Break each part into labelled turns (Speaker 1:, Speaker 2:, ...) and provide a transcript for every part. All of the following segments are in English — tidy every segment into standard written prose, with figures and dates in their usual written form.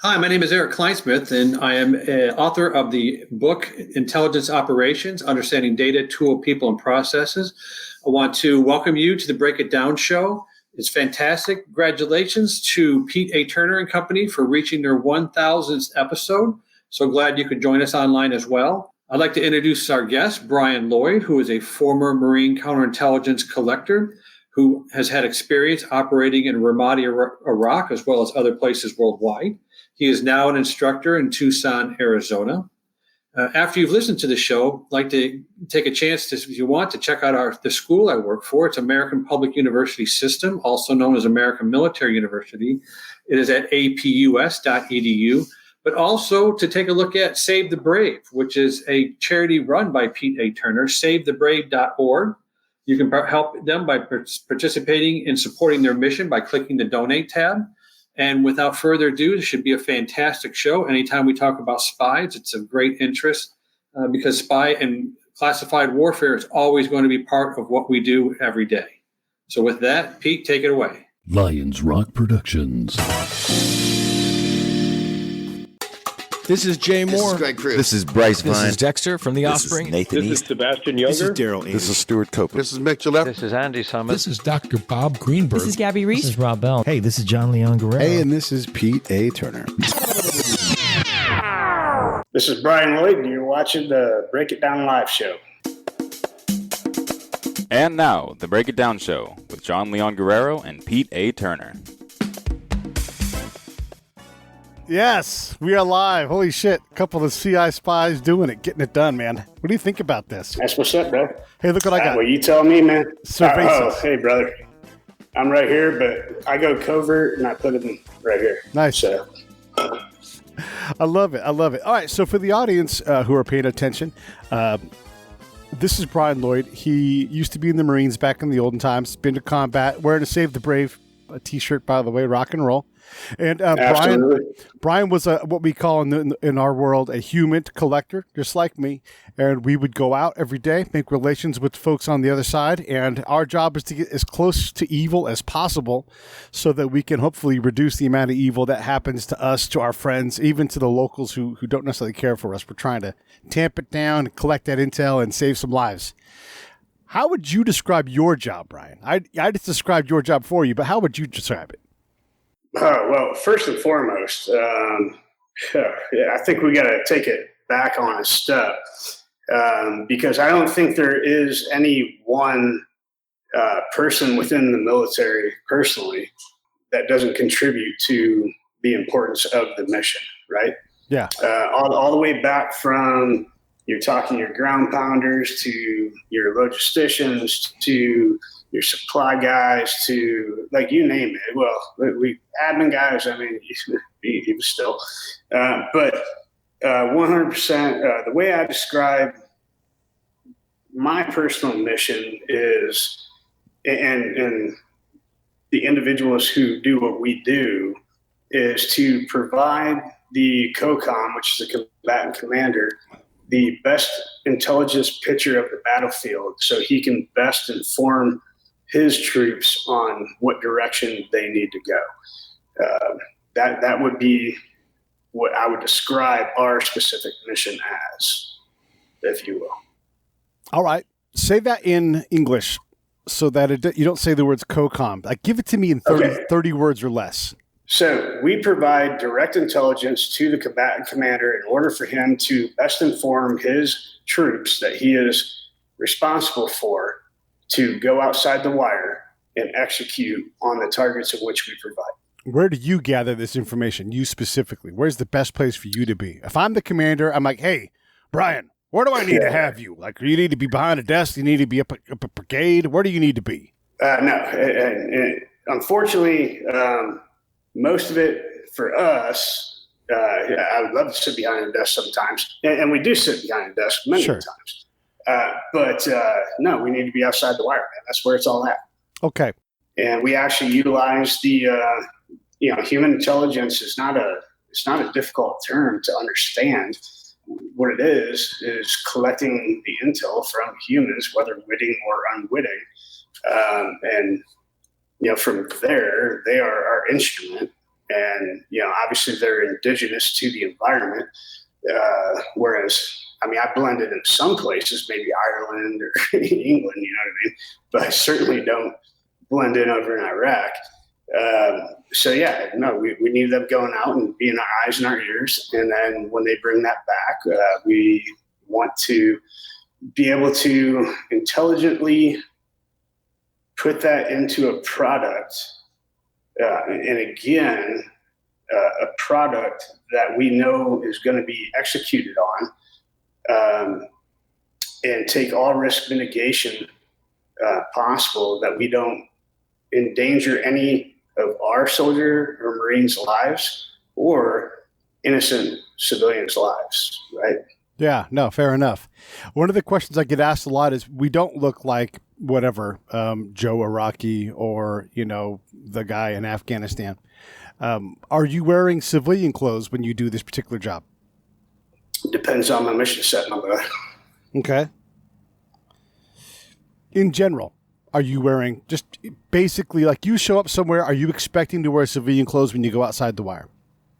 Speaker 1: Hi, my name is Eric Kleinsmith, and I am author of the book Intelligence Operations, Understanding Data, Tool, People, and Processes. I want to welcome you to the Break It Down show. It's fantastic. Congratulations to Pete A. Turner and Company for reaching their 1,000th episode. So glad you could join us online as well. I'd like to introduce our guest, Bryan Lloyd, who is a former Marine counterintelligence collector who has had experience operating in Ramadi, Iraq, as well as other places worldwide. He is now an instructor in Tucson, Arizona. After you've listened to the show, I'd like to take a chance to, if you want, to check out the school I work for. It's American Public University System, also known as American Military University. It is at apus.edu. But also to take a look at Save the Brave, which is a charity run by Pete A. Turner, savethebrave.org. You can help them by participating in supporting their mission by clicking the Donate tab. And without further ado, this should be a fantastic show. Anytime we talk about spies, it's of great interest because spy and classified warfare is always going to be part of what we do every day. So with that, Pete, take it away.
Speaker 2: Lions Rock Productions.
Speaker 3: This is Jay Moore.
Speaker 4: This is Greg Cruz.
Speaker 5: This is Bryce Vine.
Speaker 3: This is Dexter from The
Speaker 5: This
Speaker 3: Offspring.
Speaker 5: is Nathan
Speaker 6: This
Speaker 5: East.
Speaker 6: is Sebastian Younger.
Speaker 4: This is Daryl
Speaker 5: This is Stuart Copeland.
Speaker 4: This is Mick Gillette.
Speaker 7: This is Andy Summit.
Speaker 2: This is Dr. Bob Greenberg.
Speaker 8: This is Gabby Reese.
Speaker 9: This is Rob Bell.
Speaker 10: Hey, this is John Leon Guerrero.
Speaker 11: Hey, and this is Pete A. Turner.
Speaker 12: This is Bryan Lloyd, and you're watching the Break It Down live show.
Speaker 13: And now, the Break It Down show with John Leon Guerrero and Pete A. Turner.
Speaker 10: Yes, we are live. Holy shit. A couple of CI spies doing it, getting it done, man. What do you think about this?
Speaker 12: That's what's up, bro.
Speaker 10: Hey, look what I got.
Speaker 12: Well, you tell me, man.
Speaker 10: Surveillance.
Speaker 12: Hey, brother. I'm right here, but I go covert, and I put them right here.
Speaker 10: Nice.
Speaker 12: So.
Speaker 10: I love it. I love it. All right, so for the audience who are paying attention, this is Bryan Lloyd. He used to be in the Marines back in the olden times, been to combat, wearing a Save the Brave t-shirt, by the way, rock and roll. And Bryan was what we call in our world a HUMINT collector, just like me. And we would go out every day, make relations with folks on the other side. And our job is to get as close to evil as possible so that we can hopefully reduce the amount of evil that happens to us, to our friends, even to the locals who don't necessarily care for us. We're trying to tamp it down, collect that intel, and save some lives. How would you describe your job, Bryan? I just described your job for you, but how would you describe it?
Speaker 12: Well, first and foremost, I think we got to take it back on a step because I don't think there is any one person within the military personally that doesn't contribute to the importance of the mission, right?
Speaker 10: Yeah.
Speaker 12: All the way back from you're talking your ground pounders to your logisticians to your supply guys to, like, you name it. Well, we admin guys, I mean, he was still. But 100%, the way I describe my personal mission is, and the individuals who do what we do, is to provide the COCOM, which is the combatant commander, the best intelligence picture of the battlefield so he can best inform his troops on what direction they need to go. That would be what I would describe our specific mission as, if you will.
Speaker 10: All right. Say that in English so that you don't say the words COCOM. Like, give it to me in 30 words or less.
Speaker 12: So we provide direct intelligence to the combatant commander in order for him to best inform his troops that he is responsible for to go outside the wire and execute on the targets of which we provide.
Speaker 10: Where do you gather this information, you specifically? Where's the best place for you to be? If I'm the commander, I'm like, hey, Bryan, where do I need to have you? Like, you need to be behind a desk? You need to be up a brigade? Where do you need to be?
Speaker 12: No. Unfortunately, most of it for us, I would love to sit behind a desk sometimes. And we do sit behind a desk many times. But no, we need to be outside the wire, man. That's where it's all at.
Speaker 10: Okay.
Speaker 12: And we actually utilize the, human intelligence is not a difficult term to understand. What it is collecting the intel from humans, whether witting or unwitting. And from there, they are our instrument. And, obviously they're indigenous to the environment. Whereas, I blended in some places, maybe Ireland or England, you know what I mean? But I certainly don't blend in over in Iraq. We need them going out and being our eyes and our ears. And then when they bring that back, we want to be able to intelligently put that into a product. And again, a product that we know is going to be executed on, and take all risk mitigation possible, that we don't endanger any of our soldier or Marines' lives or innocent civilians' lives, right?
Speaker 10: Yeah, no, fair enough. One of the questions I get asked a lot is, we don't look like whatever, Joe Iraqi or, the guy in Afghanistan. Are you wearing civilian clothes when you do this particular job?
Speaker 12: Depends on my mission set, my brother.
Speaker 10: Okay. In general, are you wearing just basically, like, you show up somewhere, are you expecting to wear civilian clothes when you go outside the wire?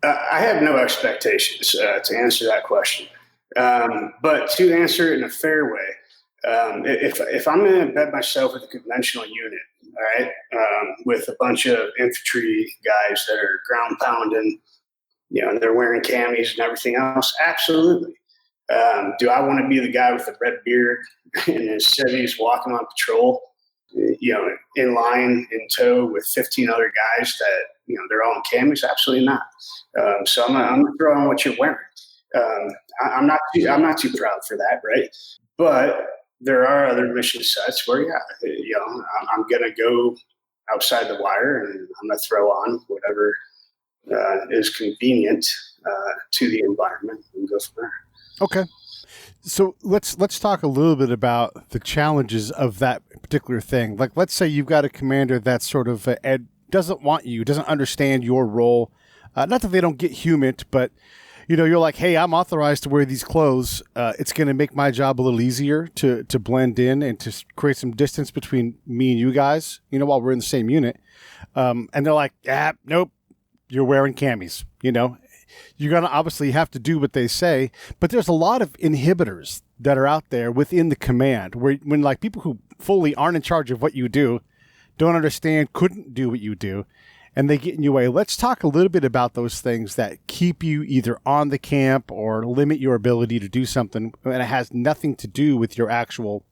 Speaker 12: I have no expectations to answer that question. But to answer it in a fair way, if I'm going to embed myself with a conventional unit, all right, with a bunch of infantry guys that are ground pounding, and they're wearing camis and everything else, absolutely. Do I want to be the guy with the red beard in his civvies walking on patrol, in line, in tow with 15 other guys that, they're all in camis? Absolutely not. So I'm going to throw on what you're wearing. I'm not too proud for that, right? But there are other mission sets where, I'm going to go outside the wire and I'm going to throw on whatever is convenient to the environment and go from there.
Speaker 10: Okay. So let's talk a little bit about the challenges of that particular thing. Like, let's say you've got a commander that's sort of doesn't want you, doesn't understand your role. Not that they don't get HUMINT, but you're like, hey, I'm authorized to wear these clothes. It's going to make my job a little easier to blend in and to create some distance between me and you guys, while we're in the same unit. And they're like, nope, you're wearing camis, You're going to obviously have to do what they say, but there's a lot of inhibitors that are out there within the command when like people who fully aren't in charge of what you do, don't understand, couldn't do what you do, and they get in your way. Let's talk a little bit about those things that keep you either on the camp or limit your ability to do something, and it has nothing to do with your actual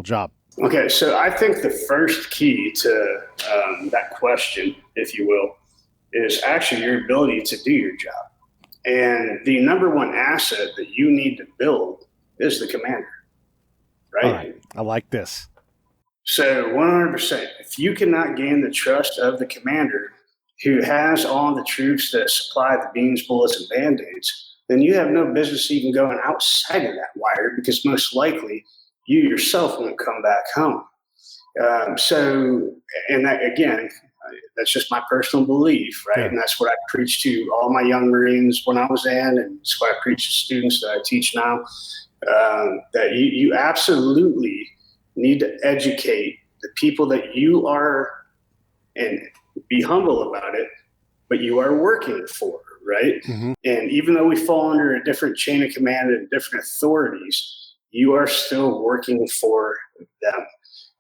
Speaker 10: job.
Speaker 12: Okay, so I think the first key to that question, if you will, is actually your ability to do your job. And the number one asset that you need to build is the commander, right?
Speaker 10: All right, I like this.
Speaker 12: So 100%, if you cannot gain the trust of the commander who has all the troops that supply the beans, bullets, and Band-Aids, then you have no business even going outside of that wire, because most likely you yourself won't come back home. And that, again, that's just my personal belief, right? Yeah. And that's what I preach to all my young Marines when I was in, and it's what I preach to students that I teach now, that you absolutely need to educate the people that you are, and be humble about it, but you are working for, right? Mm-hmm. And even though we fall under a different chain of command and different authorities, you are still working for them.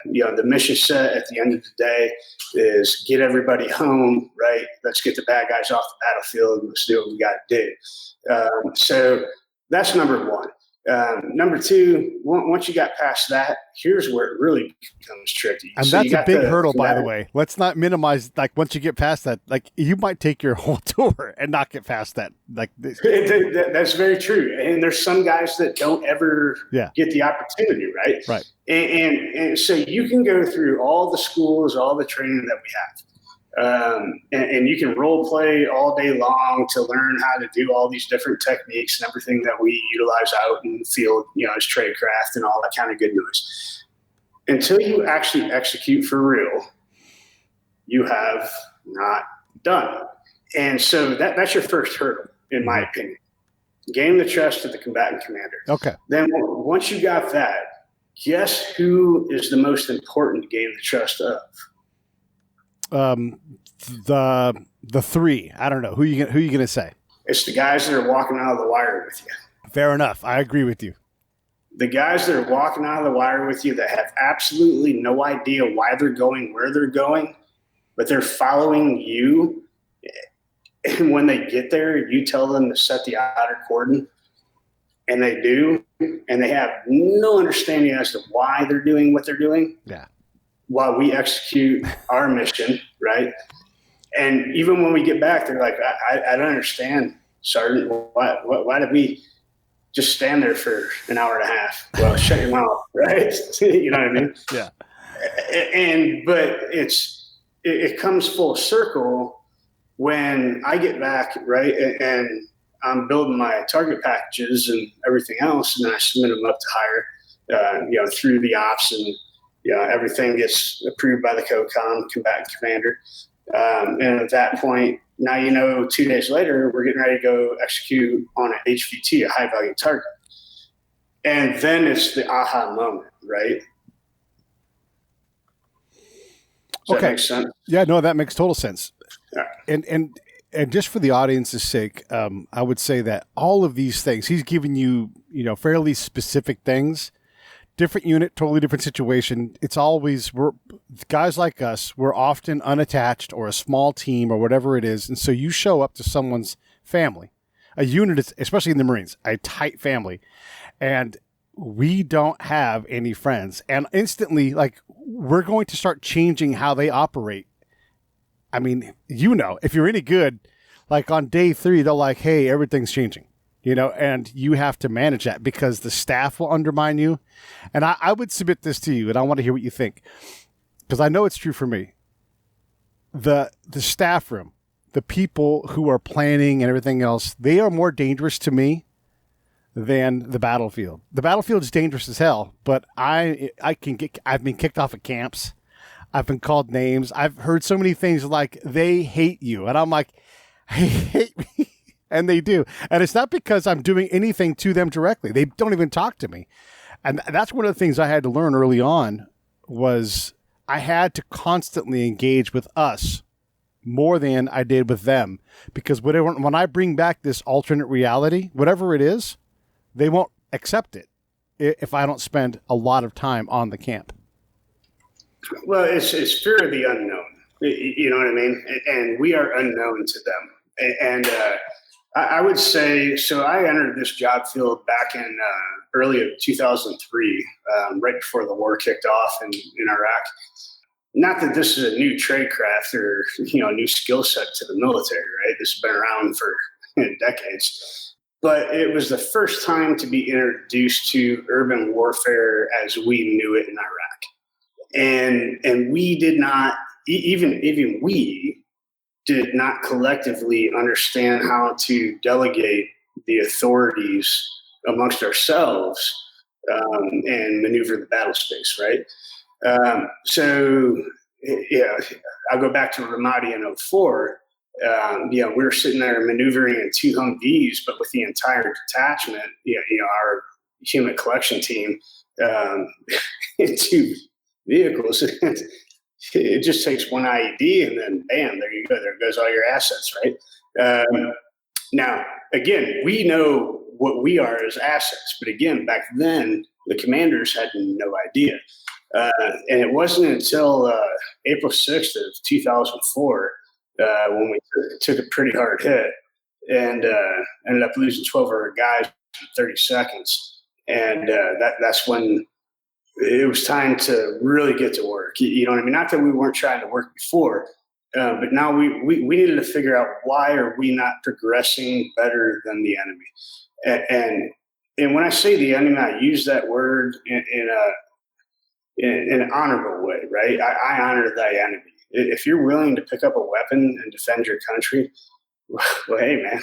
Speaker 12: The mission set at the end of the day is get everybody home, right? Let's get the bad guys off the battlefield and let's do what we got to do. So that's number one. Number two, once you got past that, here's where it really becomes tricky.
Speaker 10: And so that's a big hurdle, by the way. Let's not minimize, like, once you get past that, like, you might take your whole tour and not get past that. Like this.
Speaker 12: That's very true. And there's some guys that don't ever get the opportunity, right?
Speaker 10: Right.
Speaker 12: And so you can go through all the schools, all the training that we have. And you can role play all day long to learn how to do all these different techniques and everything that we utilize out in the field, as tradecraft and all that kind of good noise. Until you actually execute for real, you have not done. And so that's your first hurdle, in my opinion. Gain the trust of the combatant commander.
Speaker 10: Okay.
Speaker 12: Then once you got that, guess who is the most important to gain the trust of?
Speaker 10: The The three. I don't know. Who you gonna say?
Speaker 12: It's the guys that are walking out of the wire with you.
Speaker 10: Fair enough. I agree with you.
Speaker 12: The guys that are walking out of the wire with you that have absolutely no idea why they're going, where they're going, but they're following you. And when they get there, you tell them to set the outer cordon, and they do, and they have no understanding as to why they're doing what they're doing.
Speaker 10: Yeah.
Speaker 12: While we execute our mission, right? And even when we get back, they're like, I don't understand, Sergeant. Why did we just stand there for an hour and a half? Well, shut your mouth, right? You know what I mean?
Speaker 10: Yeah.
Speaker 12: But it comes full circle when I get back, right? And I'm building my target packages and everything else, and then I submit them up to hire, through the ops, and everything gets approved by the COCOM, combatant commander. And at that point, now 2 days later, we're getting ready to go execute on an HVT, a high value target. And then it's the aha moment, right? Does that make sense?
Speaker 10: Yeah, no, that makes total sense.
Speaker 12: Yeah.
Speaker 10: And just for the audience's sake, I would say that all of these things, he's giving you, fairly specific things. Different unit, totally different situation. It's always, guys like us, we're often unattached or a small team or whatever it is. And so you show up to someone's family, a unit, especially in the Marines, a tight family, and we don't have any friends. And instantly, we're going to start changing how they operate. I mean, if you're any good, on day 3, they're like, hey, everything's changing. And you have to manage that because the staff will undermine you. And I would submit this to you, and I want to hear what you think, because I know it's true for me. The staff room, the people who are planning and everything else, they are more dangerous to me than the battlefield. The battlefield is dangerous as hell, but I've been kicked off of camps. I've been called names. I've heard so many things like, they hate you. And I'm like, they hate me. And they do. And it's not because I'm doing anything to them directly. They don't even talk to me. And that's one of the things I had to learn early on was I had to constantly engage with us more than I did with them. Because when I bring back this alternate reality, whatever it is, they won't accept it if I don't spend a lot of time on the camp.
Speaker 12: Well, it's fear of the unknown. You know what I mean? And we are unknown to them. And I would say, so I entered this job field back in early 2003, right before the war kicked off in Iraq. Not that this is a new tradecraft or, a new skill set to the military, right? This has been around for decades. But it was the first time to be introduced to urban warfare as we knew it in Iraq. And we did not, even we did not collectively understand how to delegate the authorities amongst ourselves and maneuver the battle space, right? I'll go back to Ramadi in 2004. We were sitting there maneuvering in 2 Humvees, but with the entire detachment, our HUMINT collection team, in 2 vehicles. It just takes one IED and then bam, there you go. There goes all your assets, right? Now, again, we know what we are as assets. But again, back then, the commanders had no idea. And it wasn't until April 6th of 2004 when we took a pretty hard hit and ended up losing 12 of our guys in 30 seconds. And that's when it was time to really get to work. You know what I mean? Not that we weren't trying to work before, but now we needed to figure out why are we not progressing better than the enemy. And when I say the enemy, I use that word in an honorable way, right? I honor thy enemy. If you're willing to pick up a weapon and defend your country, well, hey man,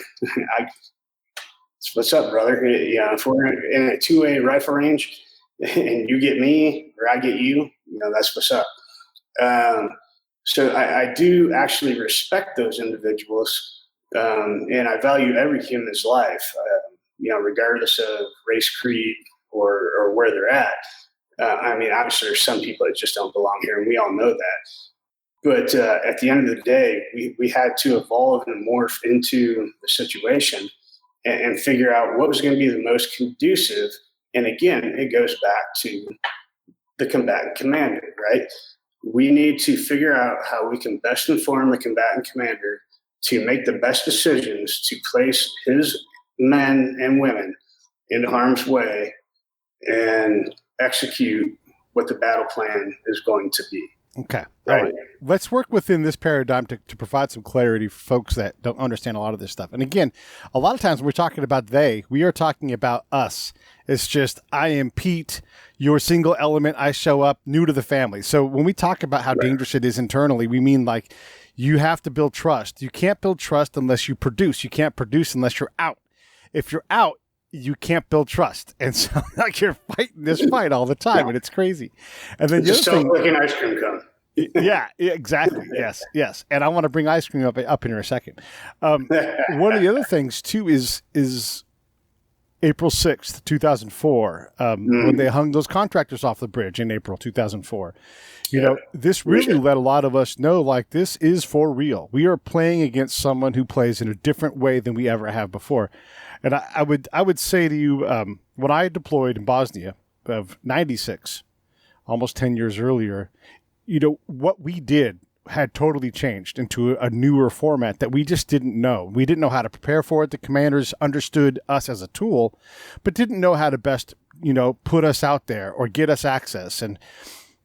Speaker 12: what's up, brother? If we're in a 2-way rifle range, and you get me or I get you, that's what's up. So I do actually respect those individuals, and I value every human's life, regardless of race, creed, or where they're at. Obviously there's some people that just don't belong here, and we all know that. But at the end of the day, we had to evolve and morph into the situation and figure out what was going to be the most conducive. And again, it goes back to the combatant commander, right? We need to figure out how we can best inform the combatant commander to make the best decisions to place his men and women into harm's way and execute what the battle plan is going to be.
Speaker 10: Okay.
Speaker 12: Right.
Speaker 10: All right. Let's work within this paradigm to provide some clarity for folks that don't understand a lot of this stuff. And again, a lot of times when we're talking about they, we are talking about us. It's just, I am Pete, your single element. I show up new to the family. So when we talk about how dangerous it is internally, we mean like you have to build trust. You can't build trust unless you produce. You can't produce unless you're out. If you're out, you can't build trust. And so like you're fighting this fight all the time and it's crazy. And then
Speaker 12: Just
Speaker 10: the other
Speaker 12: like an ice cream cone.
Speaker 10: yeah, exactly. Yes. And I want to bring ice cream up in here a second. One of the other things too is April 6th, 2004, when they hung those contractors off the bridge in April 2004. You know, this really let a lot of us know, like, this is for real. We are playing against someone who plays in a different way than we ever have before. And I would say to you, when I deployed in Bosnia of 96, almost 10 years earlier, you know, what we did had totally changed into a newer format that we just didn't know. We didn't know how to prepare for it. The commanders understood us as a tool, but didn't know how to best, you know, put us out there or get us access. And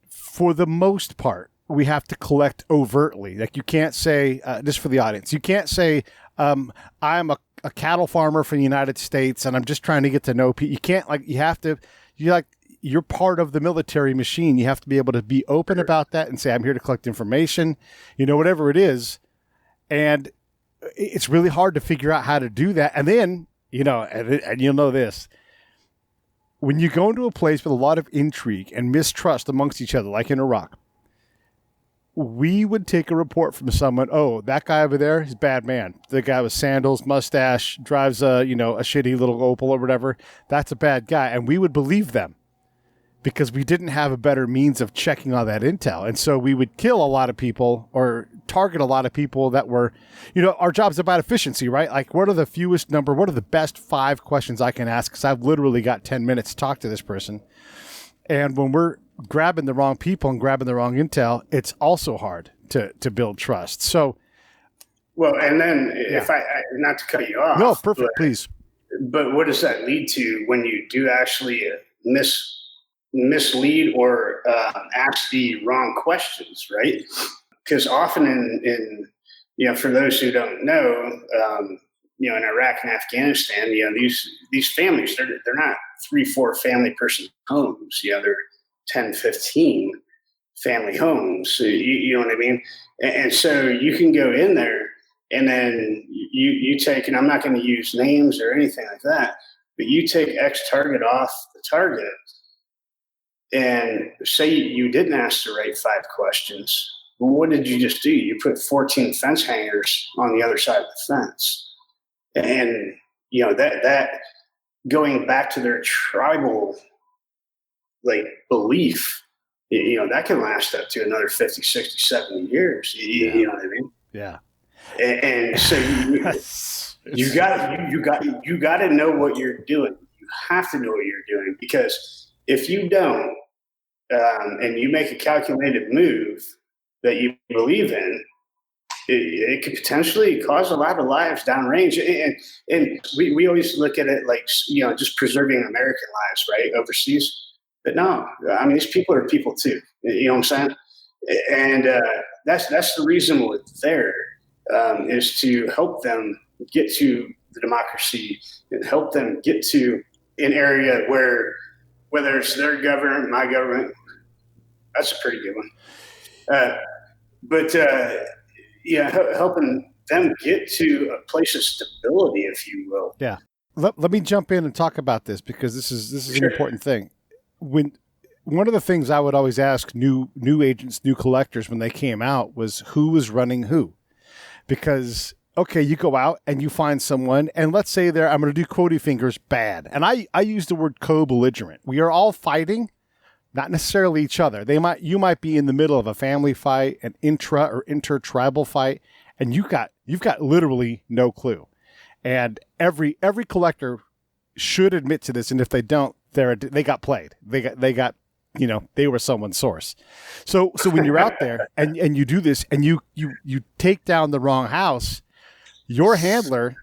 Speaker 10: for the most part, we have to collect overtly. Like you can't say, just for the audience, you can't say, I'm a cattle farmer for the United States and I'm just trying to get to know people. You can't, like, you have to, you're part of the military machine. You have to be able to be open about that and say, I'm here to collect information, you know, whatever it is. And it's really hard to figure out how to do that. And then, you know, and you'll know this, when you go into a place with a lot of intrigue and mistrust amongst each other, like in Iraq, we would take a report from someone, oh, that guy over there is a bad man. The guy with sandals, mustache, drives a shitty little Opel or whatever. That's a bad guy. And we would believe them because we didn't have a better means of checking all that intel. And so we would kill a lot of people or target a lot of people that were, you know, our job's about efficiency, right? Like, what are the best 5 questions I can ask? Because I've literally got 10 minutes to talk to this person. And when we're grabbing the wrong people and grabbing the wrong intel, it's also hard to build trust. So,
Speaker 12: well, and then if I not to cut you off.
Speaker 10: No, perfect, please.
Speaker 12: But what does that lead to when you do actually mislead or ask the wrong questions, right? Because often in you know, for those who don't know, you know, in Iraq and Afghanistan, you know, these families, they're not 3-4 family person homes. You know, they're 10, 15 family homes. You know what I mean? And so you can go in there and then you take, and I'm not going to use names or anything like that, but you take X target off the target and say you didn't ask the right 5 questions. Well, what did you just do? You put 14 fence hangers on the other side of the fence. And, you know, that going back to their tribal like belief, you know, that can last up to another 50, 60, 70 years. You know what I mean?
Speaker 10: Yeah.
Speaker 12: And so you got to know what you're doing. You have to know what you're doing, because if you don't, and you make a calculated move that you believe in, it could potentially cause a lot of lives downrange. And we always look at it like, you know, just preserving American lives, right, overseas. But no, I mean, these people are people too. You know what I'm saying? And that's the reason we're there, is to help them get to the democracy and help them get to an area where, whether it's their government, my government, that's a pretty good one. Yeah, helping them get to a place of stability, if you will.
Speaker 10: Yeah. Let me jump in and talk about this, because this is
Speaker 12: Sure.
Speaker 10: an important thing. One of the things I would always ask new agents, new collectors when they came out was who was running who. Because, okay, you go out and you find someone, and let's say I'm going to do quotey fingers, bad. And I use the word co-belligerent. We are all fighting, not necessarily each other. You might be in the middle of a family fight, an intra or inter-tribal fight, and you've got literally no clue. And every collector should admit to this, and if they don't, they got played. They got they were someone's source. So when you're out there and you do this and you take down the wrong house, your handler,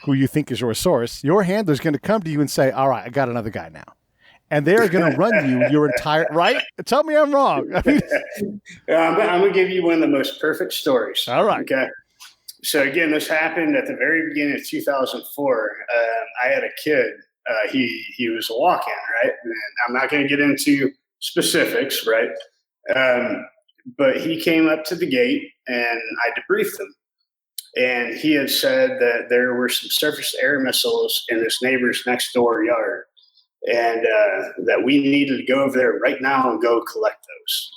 Speaker 10: who you think is your source, your handler's going to come to you and say, "All right, I got another guy now," and they're going to run you your entire right. Tell me I'm wrong. I mean,
Speaker 12: I'm going to give you one of the most perfect stories.
Speaker 10: All right.
Speaker 12: Okay. So again, this happened at the very beginning of 2004. I had a kid. He was a walk-in, right? And I'm not going to get into specifics, right? But he came up to the gate, and I debriefed him. And he had said that there were some surface air missiles in his neighbor's next door yard, and that we needed to go over there right now and go collect those.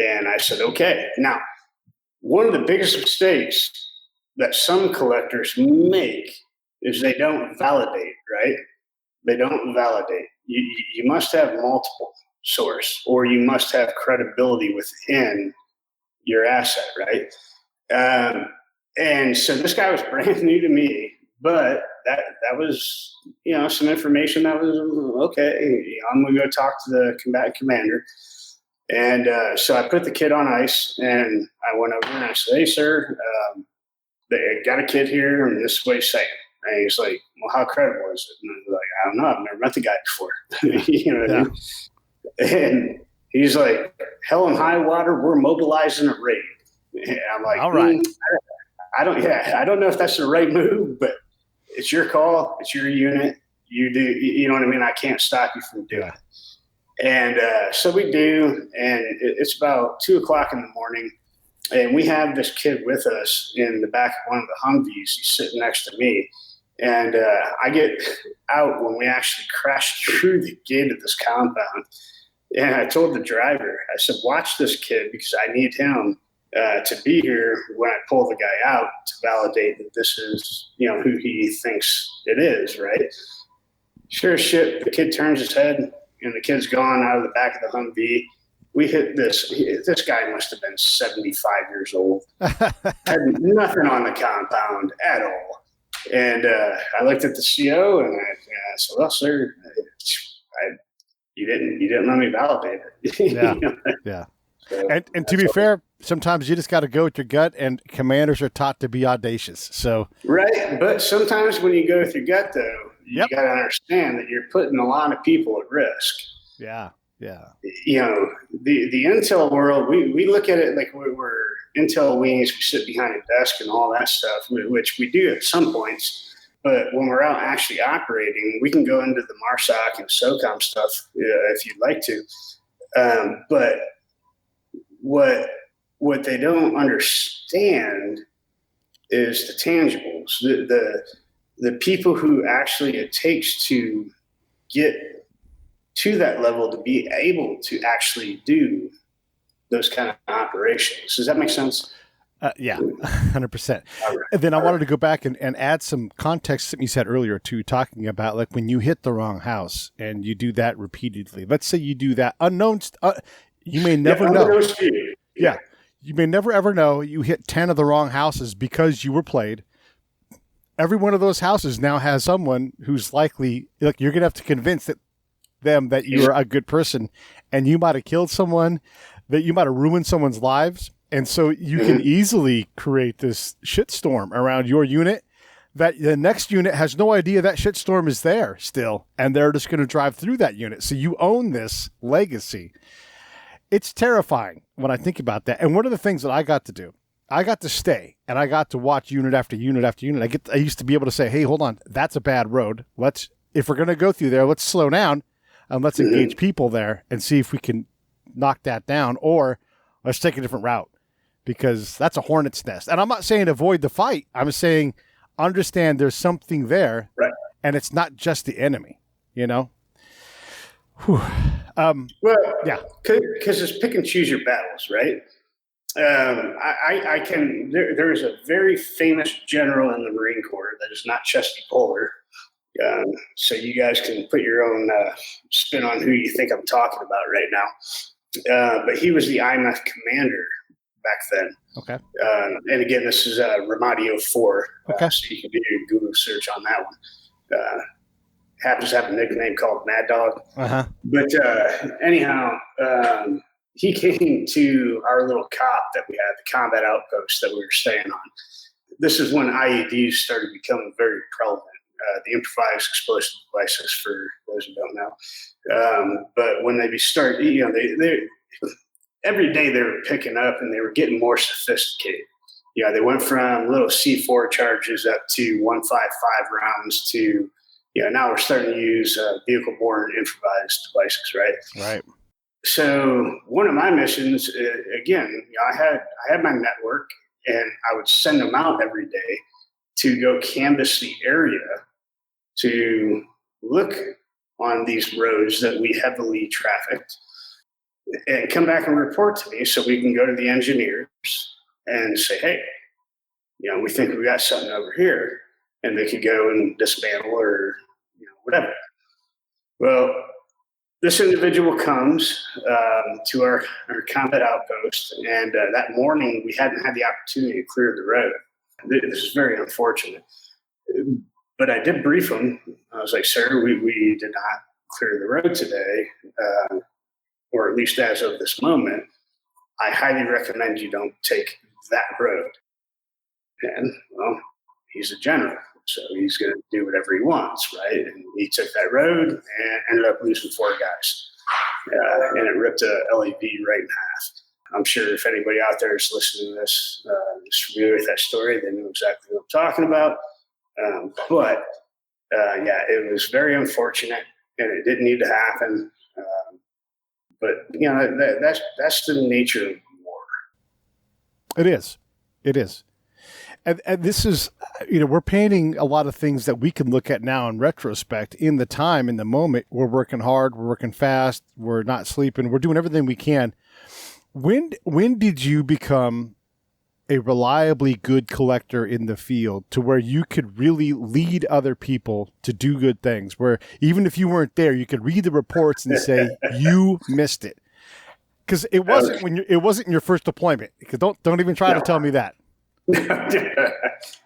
Speaker 12: And I said, okay. Now, one of the biggest mistakes that some collectors make is they don't validate, right? They don't validate. You must have multiple source, or you must have credibility within your asset, right? And so this guy was brand new to me, but that was, some information that was okay. I'm going to go talk to the combatant commander. And so I put the kid on ice, and I went over and I said, "Hey, sir, they got a kid here, and this is what he's saying." And he's like, "Well, how credible is it?" And I was like, "I don't know. I've never met the guy before." You know what I mean? And he's like, "Hell and high water, we're mobilizing a raid." And I'm like,
Speaker 10: "All right.
Speaker 12: I don't know if that's the right move, but it's your call. It's your unit. You do, you know what I mean? I can't stop you from doing it." And so we do, and it's about 2:00 in the morning, and we have this kid with us in the back of one of the Humvees. He's sitting next to me, and I get out when we actually crash through the gate of this compound. And I told the driver, I said, "Watch this kid, because I need him to be here when I pull the guy out to validate that this is, who he thinks it is," right? Sure as shit, the kid turns his head, and the kid's gone out of the back of the Humvee. We hit this guy must have been 75 years old. Had nothing on the compound at all. And I looked at the CO, and I said, "Well, sir, you didn't let me validate it."
Speaker 10: Yeah. Yeah.
Speaker 12: So
Speaker 10: and to be fair, sometimes you just got to go with your gut, and commanders are taught to be audacious. So
Speaker 12: right, but sometimes when you go with your gut, though, you got to understand that you're putting a lot of people at risk.
Speaker 10: Yeah, yeah.
Speaker 12: The intel world, we look at it like we're intel wings. We sit behind a desk and all that stuff, which we do at some points. But when we're out actually operating, we can go into the MARSOC and SOCOM stuff if you'd like to. But what they don't understand is the tangibles, the people who actually it takes to get to that level to be able to actually do those kind of operations. Does that make sense?
Speaker 10: Yeah, 100%.
Speaker 12: Right.
Speaker 10: And then I wanted to go back and add some context that you said earlier too, talking about like when you hit the wrong house and you do that repeatedly. Let's say you do that you may never know. Yeah. You may never ever know you hit 10 of the wrong houses because you were played. Every one of those houses now has someone who's likely, like, you're going to have to convince them that you're a good person, and you might have killed someone, that you might have ruined someone's lives. And so you can easily create this shitstorm around your unit that the next unit has no idea that shitstorm is there still, and they're just going to drive through that unit. So you own this legacy. It's terrifying when I think about that. And one of the things that I got to do, I got to stay and I got to watch unit after unit after unit. I used to be able to say, "Hey, hold on, that's a bad road. If we're going to go through there, let's slow down and let's engage people there and see if we can knock that down, or let's take a different route, because that's a hornet's nest." And I'm not saying avoid the fight. I'm saying understand there's something there,
Speaker 12: right?
Speaker 10: And it's not just the enemy, Whew.
Speaker 12: Yeah, because it's pick and choose your battles, right? There is a very famous general in the Marine Corps that is not Chesty Puller, So you guys can put your own spin on who you think I'm talking about right now. But he was the IMF commander back then.
Speaker 10: Okay.
Speaker 12: And again, this is Ramadio 4.
Speaker 10: Okay.
Speaker 12: So you can do your Google search on that one. Happens to have a nickname called Mad Dog.
Speaker 10: Uh-huh.
Speaker 12: But anyhow, he came to our little COP that we had, the combat outpost that we were staying on. This is when IEDs started becoming very prevalent. The improvised explosive devices, for those who don't know. But when they start, they every day they were picking up and they were getting more sophisticated. They went from little C4 charges up to 155 rounds to, now we're starting to use vehicle-borne improvised devices, right?
Speaker 10: Right.
Speaker 12: So one of my missions, again, I had my network, and I would send them out every day to go canvass the area to look on these roads that we heavily trafficked and come back and report to me so we can go to the engineers and say, hey, we think we got something over here, and they could go and dismantle or whatever. Well, this individual comes to our combat outpost, and that morning we hadn't had the opportunity to clear the road. This is very unfortunate. But I did brief him. I was like, sir, we did not clear the road today, or at least as of this moment. I highly recommend you don't take that road. And, well, he's a general, so he's going to do whatever he wants, right? And he took that road and ended up losing 4 guys. And it ripped a LAV right in half. I'm sure if anybody out there is listening to this, is familiar with that story, they know exactly what I'm talking about. But it was very unfortunate, and it didn't need to happen. But that's the nature of war.
Speaker 10: It is. And this is, we're painting a lot of things that we can look at now in retrospect. In the time, in the moment, we're working hard, we're working fast, we're not sleeping, we're doing everything we can. When did you become a reliably good collector in the field to where you could really lead other people to do good things, where even if you weren't there, you could read the reports and say, you missed it? Because it wasn't your first deployment. Because don't even try to tell me that.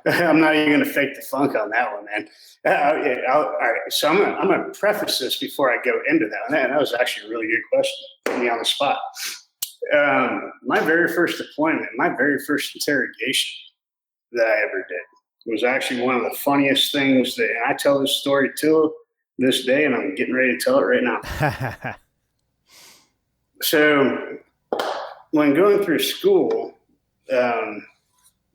Speaker 12: I'm not even going to fake the funk on that one, man. All right, so I'm going to preface this before I go into that. That was actually a really good question. Put me on the spot. My very first deployment, my very first interrogation that I ever did was actually one of the funniest things and I tell this story till this day, and I'm getting ready to tell it right now. So when going through school, and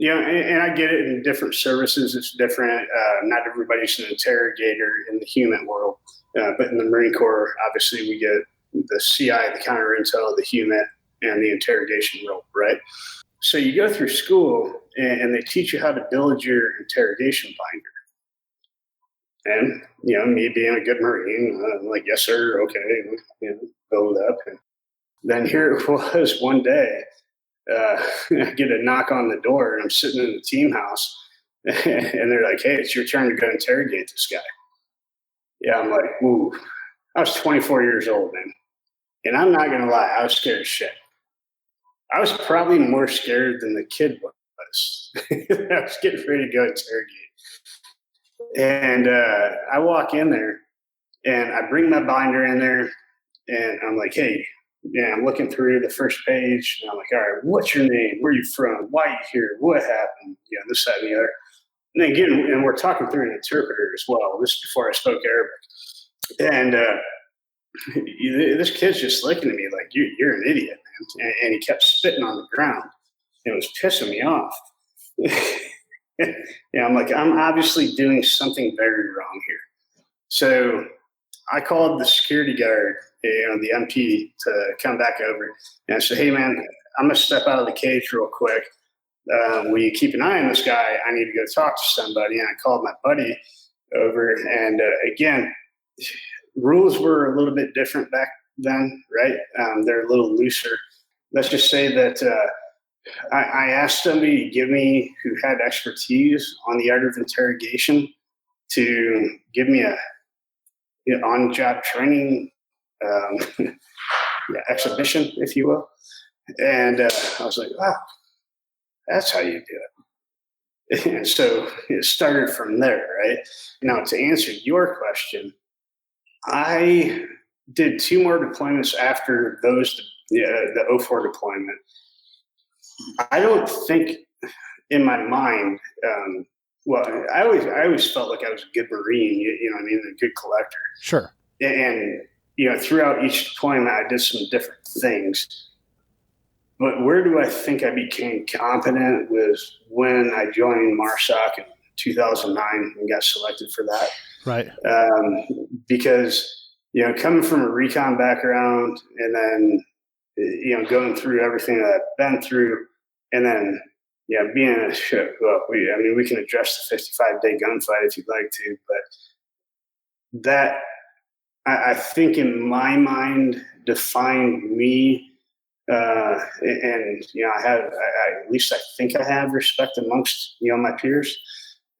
Speaker 12: I get it in different services, it's different. Not everybody's an interrogator in the HUMINT world, but in the Marine Corps, obviously we get the CI, the counterintel, the HUMINT, and the interrogation role, right? So you go through school and they teach you how to build your interrogation binder. And, me being a good Marine, I'm like, yes, sir, okay, build it up. And then here it was one day, I get a knock on the door, and I'm sitting in the team house, and they're like, hey, it's your turn to go interrogate this guy. Yeah, I'm like, ooh. I was 24 years old, man. And I'm not going to lie, I was scared as shit. I was probably more scared than the kid was. I was getting ready to go interrogate. And I walk in there, and I bring my binder in there, and I'm like, hey, I'm looking through the first page, and I'm like, all right, what's your name? Where are you from? Why are you here? What happened? This, that, and the other. And then again, and we're talking through an interpreter as well. This is before I spoke Arabic. And this kid's just looking at me like, you're an idiot, man. And he kept spitting on the ground. It was pissing me off. I'm like, I'm obviously doing something very wrong here. So I called the security guard, the MP, to come back over. And I said, hey, man, I'm going to step out of the cage real quick. Will you keep an eye on this guy? I need to go talk to somebody. And I called my buddy over. And again, rules were a little bit different back then, right? They're a little looser. Let's just say that I asked somebody to give me who had expertise on the art of interrogation to give me a on-job training exhibition, if you will. And I was like, wow, that's how you do it. And so it started from there, right? Now, to answer your question, I did 2 more deployments after those, the 04 deployment. I don't think in my mind, I always felt like I was a good Marine, you know what I mean, a good collector.
Speaker 10: Sure.
Speaker 12: And, throughout each deployment, I did some different things. But where do I think I became competent was when I joined MARSOC in 2009 and got selected for that.
Speaker 10: Right.
Speaker 12: Because, coming from a recon background and then, going through everything that I've been through, and then, being in a ship, we can address the 55-day gunfight if you'd like to, but that, I think in my mind, defined me. And I have, at least I think I have respect amongst my peers.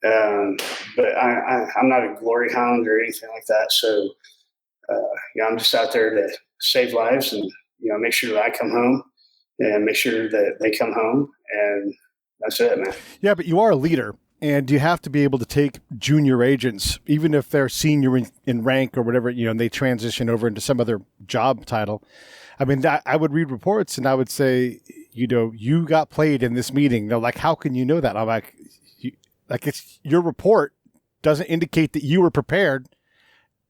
Speaker 12: But I'm not a glory hound or anything like that. So I'm just out there to save lives and make sure that I come home and make sure that they come home, and that's it, man.
Speaker 10: Yeah, but you are a leader, and you have to be able to take junior agents, even if they're senior in rank or whatever, and they transition over into some other job title. I mean, I would read reports and I would say, you got played in this meeting. They're like, how can you know that? I'm like, it's your report doesn't indicate that you were prepared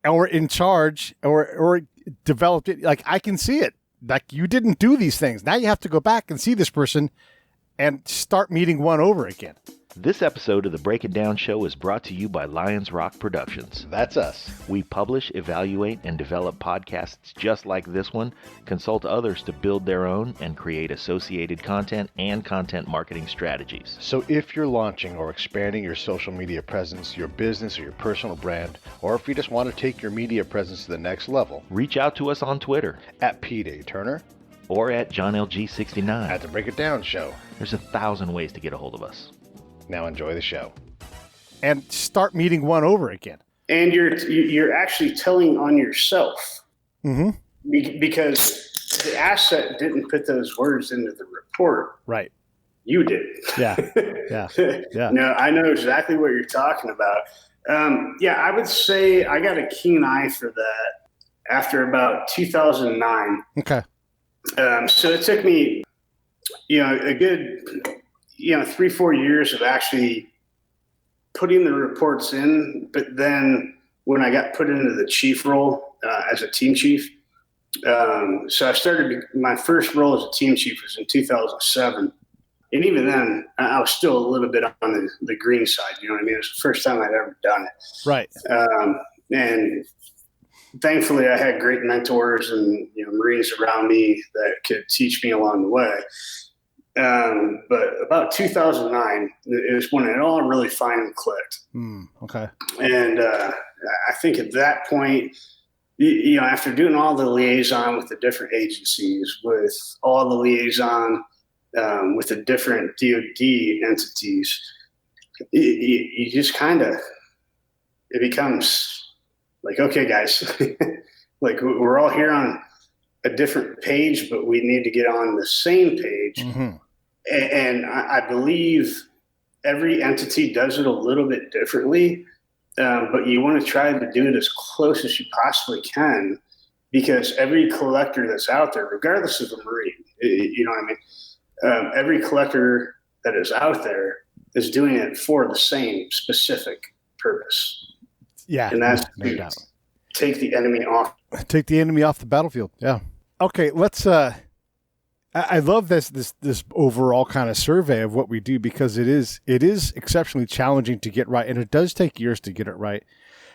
Speaker 10: or in charge or developed it. Like, I can see it. Like, you didn't do these things. Now you have to go back and see this person and start meeting one over again.
Speaker 4: This episode of the Break It Down Show is brought to you by Lions Rock Productions.
Speaker 11: That's us.
Speaker 4: We publish, evaluate, and develop podcasts just like this one, consult others to build their own, and create associated content and content marketing strategies.
Speaker 11: So if you're launching or expanding your social media presence, your business or your personal brand, or if you just want to take your media presence to the next level,
Speaker 4: reach out to us on Twitter
Speaker 11: at Pete A. Turner
Speaker 4: or at JohnLG69.
Speaker 11: at the Break It Down Show.
Speaker 4: There's 1,000 ways to get a hold of us.
Speaker 11: Now enjoy the show.
Speaker 10: And start meeting one over again.
Speaker 12: And you're actually telling on yourself.
Speaker 10: Mm-hmm.
Speaker 12: Because the asset didn't put those words into the report.
Speaker 10: Right.
Speaker 12: You did.
Speaker 10: Yeah. Yeah.
Speaker 12: No, I know exactly what you're talking about. I would say I got a keen eye for that after about 2009.
Speaker 10: Okay.
Speaker 12: So it took me, a good 3-4 years of actually putting the reports in. But then when I got put into the chief role as a team chief, so I started, my first role as a team chief was in 2007. And even then, I was still a little bit on the green side. You know what I mean? It was the first time I'd ever done it.
Speaker 10: Right.
Speaker 12: And thankfully, I had great mentors and Marines around me that could teach me along the way. But about 2009 is when it all really finally clicked.
Speaker 10: Okay.
Speaker 12: And I think at that point, after doing all the liaison with the different agencies, with all the liaison with the different DoD entities, you just kind of, it becomes like, okay, guys, like we're all here on a different page, but we need to get on the same page.
Speaker 10: Mm-hmm.
Speaker 12: And I believe every entity does it a little bit differently, but you want to try to do it as close as you possibly can, because every collector that's out there, regardless of the Marine, you know what I mean? Every collector that is out there is doing it for the same specific purpose.
Speaker 10: Yeah.
Speaker 12: And that's
Speaker 10: no doubt.
Speaker 12: Take the enemy off.
Speaker 10: Take the enemy off the battlefield. Yeah. Okay. Let's, I love this overall kind of survey of what we do, because it is exceptionally challenging to get right, and it does take years to get it right.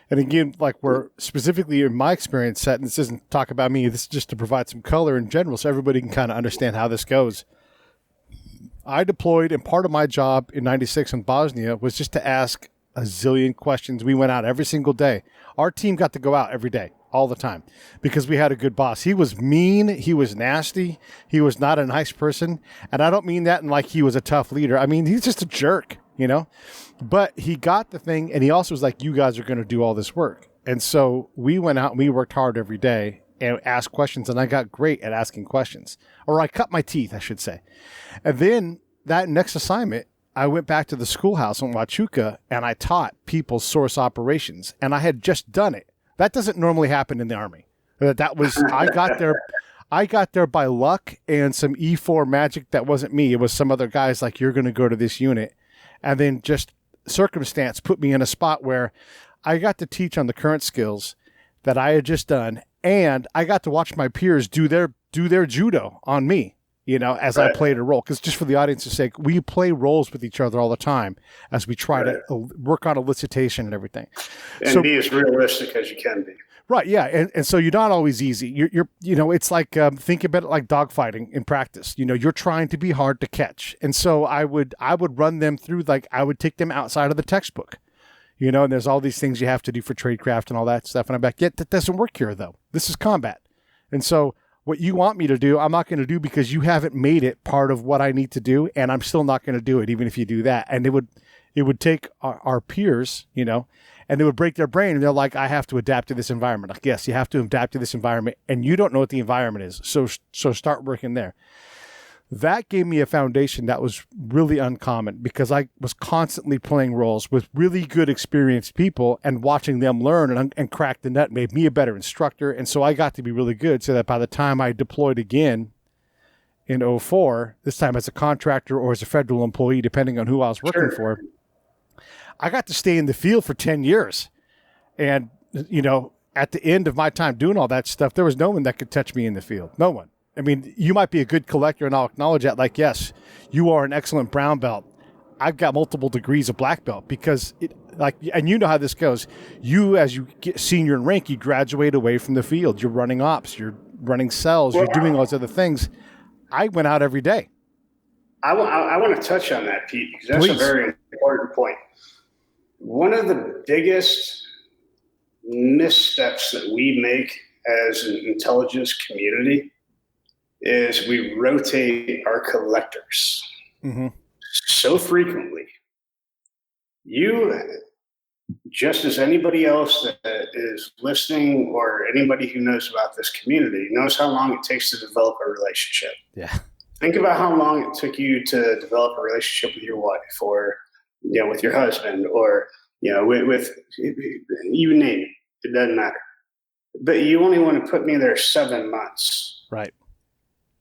Speaker 10: And again, like we're specifically in my experience set, and this isn't talk about me, this is just to provide some color in general so everybody can kind of understand how this goes. I deployed, and part of my job in 96 in Bosnia was just to ask a zillion questions. We went out every single day. Our team got to go out every day, all the time, because we had a good boss. He was mean. He was nasty. He was not a nice person. And I don't mean that in like he was a tough leader. I mean, he's just a jerk. you know? But he got the thing, and he also was like, you guys are going to do all this work. And so we went out and we worked hard every day and asked questions, and I got great at asking questions. Or I cut my teeth, I should say. And then that next assignment, I went back to the schoolhouse in Huachuca, and I taught people source operations, and I had just done it. That doesn't normally happen in the Army. That was, I got there by luck and some E4 magic that wasn't me. It was some other guys like, you're going to go to this unit. And then just circumstance put me in a spot where I got to teach on the current skills that I had just done. And I got to watch my peers do their judo on me, you know, as I played a role. Because just for the audience's sake, we play roles with each other all the time as we try to work on elicitation and everything.
Speaker 12: And be as realistic as you can be.
Speaker 10: Right, yeah, and so you're not always easy. You're you know, it's like think about it like dogfighting in practice. You know, you're trying to be hard to catch, and so I would run them through, like I would take them outside of the textbook, you know. And there's all these things you have to do for tradecraft and all that stuff. And I'm like, yeah, that doesn't work here though. This is combat, and so what you want me to do, I'm not going to do because you haven't made it part of what I need to do, and I'm still not going to do it even if you do that. And it would take our peers, you know. And they would break their brain, and they're like, I have to adapt to this environment. Like, yes, you have to adapt to this environment, and you don't know what the environment is. So start working there. That gave me a foundation that was really uncommon because I was constantly playing roles with really good, experienced people, and watching them learn and crack the nut made me a better instructor. And so I got to be really good so that by the time I deployed again in 2004, this time as a contractor or as a federal employee, depending on who I was working for, I got to stay in the field for 10 years. And, you know, at the end of my time doing all that stuff, there was no one that could touch me in the field. No one. I mean, you might be a good collector, and I'll acknowledge that. Like, yes, you are an excellent brown belt. I've got multiple degrees of black belt because, and you know how this goes. You, as you get senior in rank, you graduate away from the field. You're running ops. You're running cells. You're doing all those other things. I went out every day.
Speaker 12: I want to touch on that, Pete, because that's a very important point. One of the biggest missteps that we make as an intelligence community is we rotate our collectors so frequently. You, just as anybody else that is listening or anybody who knows about this community, knows how long it takes to develop a relationship.
Speaker 10: Yeah.
Speaker 12: Think about how long it took you to develop a relationship with your wife or, you know, with your husband or, you know, with you name it. It doesn't matter. But you only want to put me there 7 months.
Speaker 10: Right.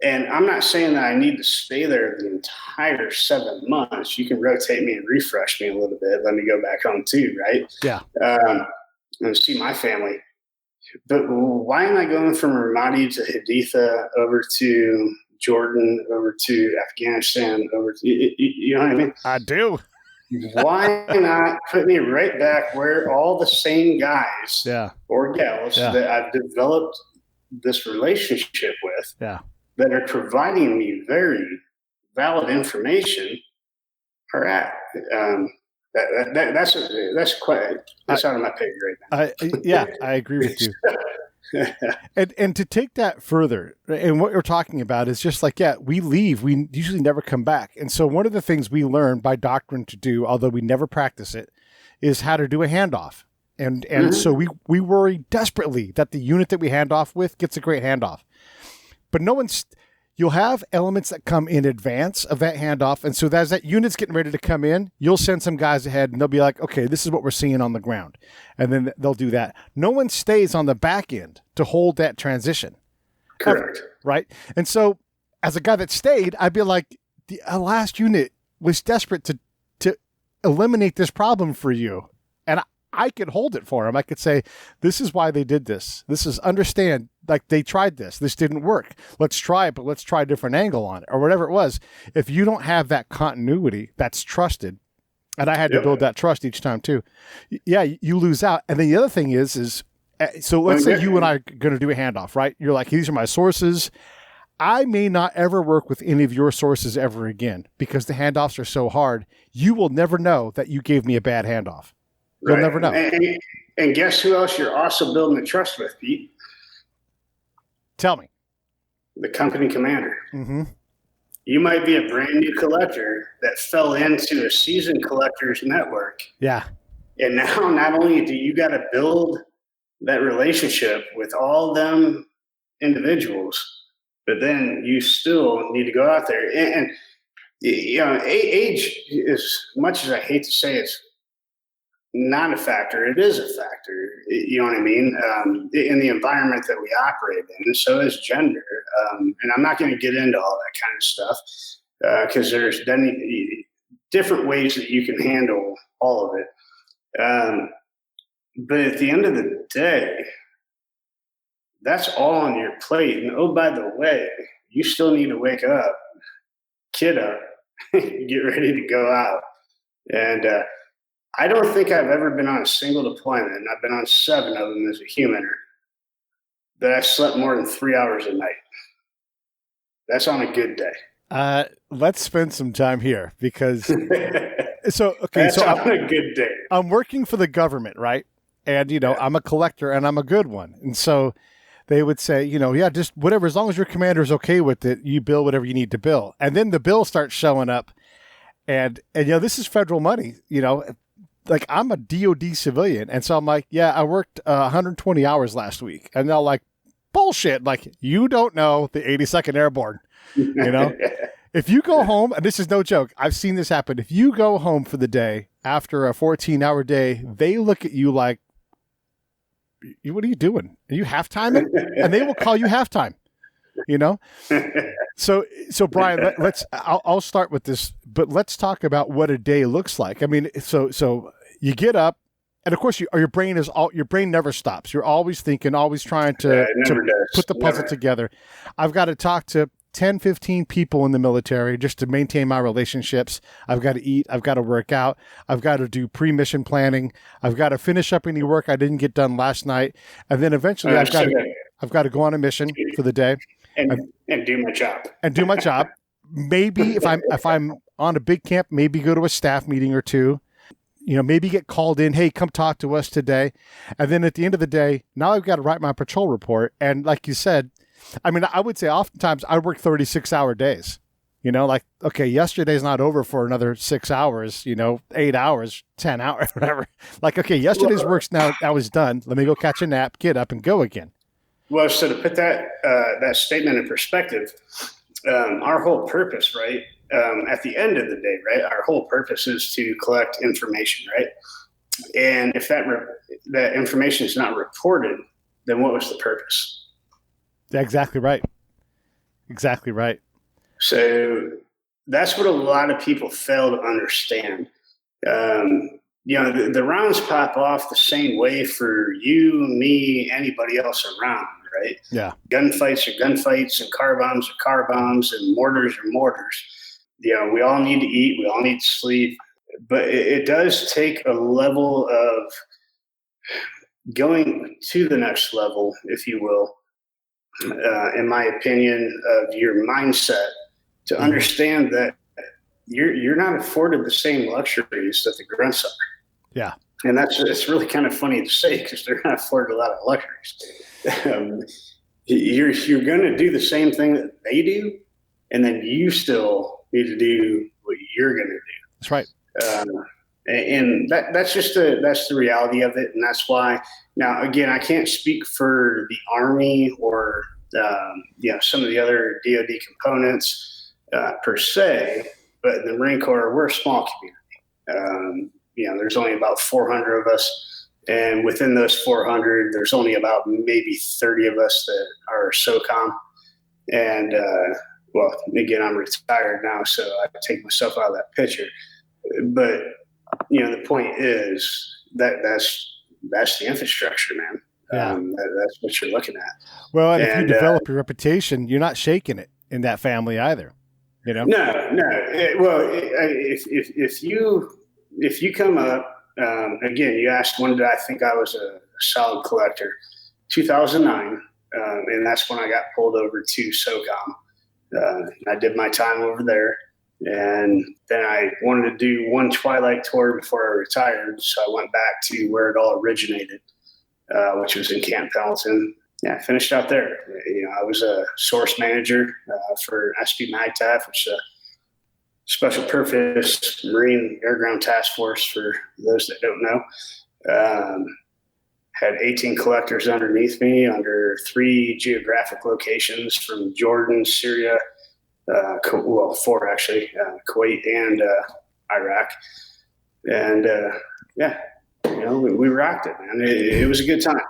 Speaker 12: And I'm not saying that I need to stay there the entire 7 months. You can rotate me and refresh me a little bit. Let me go back home too, right?
Speaker 10: Yeah.
Speaker 12: And see my family. But why am I going from Ramadi to Haditha over to Jordan, over to Afghanistan, over to, you know what I mean?
Speaker 10: I do.
Speaker 12: Why not put me right back where all the same guys or gals that I've developed this relationship with that are providing me very valid information are at? That's out of my pay grade now.
Speaker 10: I agree with you. And to take that further, and what you're talking about is just like, we leave, we usually never come back. And so one of the things we learn by doctrine to do, although we never practice it, is how to do a handoff. And so we worry desperately that the unit that we hand off with gets a great handoff. But you'll have elements that come in advance of that handoff. And so as that unit's getting ready to come in, you'll send some guys ahead and they'll be like, okay, this is what we're seeing on the ground. And then they'll do that. No one stays on the back end to hold that transition.
Speaker 12: Correct.
Speaker 10: Right. And so as a guy that stayed, I'd be like, the last unit was desperate to eliminate this problem for you. And I could hold it for them. I could say, this is why they did this. This is understand, like they tried this. This didn't work. Let's try it, but let's try a different angle on it or whatever it was. If you don't have that continuity that's trusted, and I had to build that trust each time too. Yeah, you lose out. And then the other thing is so let's say you and I are going to do a handoff, right? You're like, these are my sources. I may not ever work with any of your sources ever again because the handoffs are so hard. You will never know that you gave me a bad handoff. You'll never know.
Speaker 12: And guess who else you're also building a trust with, Pete?
Speaker 10: Tell me.
Speaker 12: The company commander.
Speaker 10: Mm-hmm.
Speaker 12: You might be a brand new collector that fell into a seasoned collector's network.
Speaker 10: Yeah.
Speaker 12: And now not only do you got to build that relationship with all them individuals, but then you still need to go out there. And you know, age, as much as I hate to say it's not a factor, it is a factor. You know what I mean? In the environment that we operate in, and so is gender. And I'm not going to get into all that kind of stuff because there's different ways that you can handle all of it. But at the end of the day, that's all on your plate. And oh, by the way, you still need to wake up, kid up, get ready to go out. And I don't think I've ever been on a single deployment, and I've been on 7 of them as a humaner, that I slept more than 3 hours a night. That's on a good day.
Speaker 10: Let's spend some time here because
Speaker 12: That's on a good day.
Speaker 10: I'm working for the government, right? And, you know, I'm a collector and I'm a good one. And so they would say, you know, yeah, just whatever, as long as your commander is okay with it, you bill whatever you need to bill. And then the bill starts showing up and you know, this is federal money, you know, like I'm a DOD civilian. And so I'm like, yeah, I worked 120 hours last week. And they're like, bullshit. Like, you don't know the 82nd Airborne, you know? If you go home, and this is no joke, I've seen this happen. If you go home for the day after a 14-hour day, they look at you like, what are you doing? Are you halftiming? And they will call you halftime, you know? So Bryan, I'll start with this, but let's talk about what a day looks like. I mean, so you get up, and of course your brain never stops. You're always thinking, always trying to put the puzzle together. I've got to talk to 10, 15 people in the military just to maintain my relationships. I've got to eat. I've got to work out. I've got to do pre-mission planning. I've got to finish up any work I didn't get done last night. And then eventually I've got to go on a mission for the day
Speaker 12: and do my job.
Speaker 10: And do my job. Maybe if I'm on a big camp, maybe go to a staff meeting or two. You know, maybe get called in, hey, come talk to us today. And then at the end of the day, now I've got to write my patrol report. And like you said, I mean, I would say oftentimes I work 36-hour days, you know, like, okay, yesterday's not over for another 6 hours, you know, 8 hours, 10 hours, whatever. Like, okay, yesterday's work's now is done. Let me go catch a nap, get up and go again.
Speaker 12: Well, so to put that statement in perspective, our whole purpose, right, at the end of the day, right, our whole purpose is to collect information, right? And if that information is not reported, then what was the purpose?
Speaker 10: Exactly right. Exactly right.
Speaker 12: So that's what a lot of people fail to understand. You know, the rounds pop off the same way for you, me, anybody else around, right?
Speaker 10: Yeah.
Speaker 12: Gunfights are gunfights, and car bombs are car bombs, and mortars are mortars. You know, we all need to eat, we all need to sleep, but it does take a level of going to the next level, if you will, in my opinion, of your mindset to understand that you're not afforded the same luxuries that the grunts are. Yeah. And it's really kind of funny to say because they're not afforded a lot of luxuries. You're going to do the same thing that they do, and then you still need to do what you're going to do.
Speaker 10: That's right.
Speaker 12: And that's the reality of it. And that's why now, again, I can't speak for the Army or, some of the other DOD components per se, but in the Marine Corps, we're a small community. There's only about 400 of us. And within those 400, there's only about maybe 30 of us that are SOCOM. And, again, I'm retired now, so I take myself out of that picture. But, the point is that's the infrastructure, man.
Speaker 10: Yeah.
Speaker 12: That's what you're looking at.
Speaker 10: Well, and if you develop your reputation, you're not shaking it in that family either. You know?
Speaker 12: No. If you come up, again, you asked when did I think I was a solid collector? 2009, and that's when I got pulled over to SOCOM. I did my time over there, and then I wanted to do one Twilight tour before I retired, so I went back to where it all originated, which was in Camp Pendleton. I finished out there. I was a source manager for SP MAGTF, which is a special purpose Marine Air Ground Task Force for those that don't know. Had 18 collectors underneath me under 3 geographic locations from Jordan, Syria, 4 actually, Kuwait and Iraq. And we rocked it, man. It was a good time.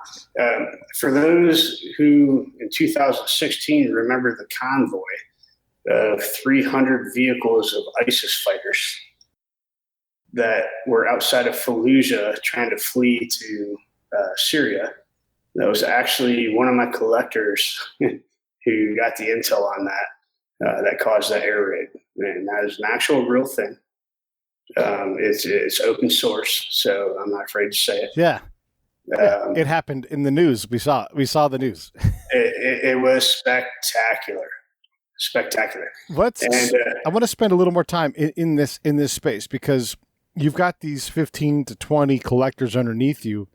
Speaker 12: For those who in 2016 remember the convoy of 300 vehicles of ISIS fighters that were outside of Fallujah trying to flee to Syria, that was actually one of my collectors who got the intel on that caused that air raid. And that is an actual real thing. It's open source, so I'm not afraid to say it.
Speaker 10: Yeah. It happened in the news. We saw the news.
Speaker 12: It was spectacular.
Speaker 10: I want to spend a little more time in this space, because you've got these 15 to 20 collectors underneath you,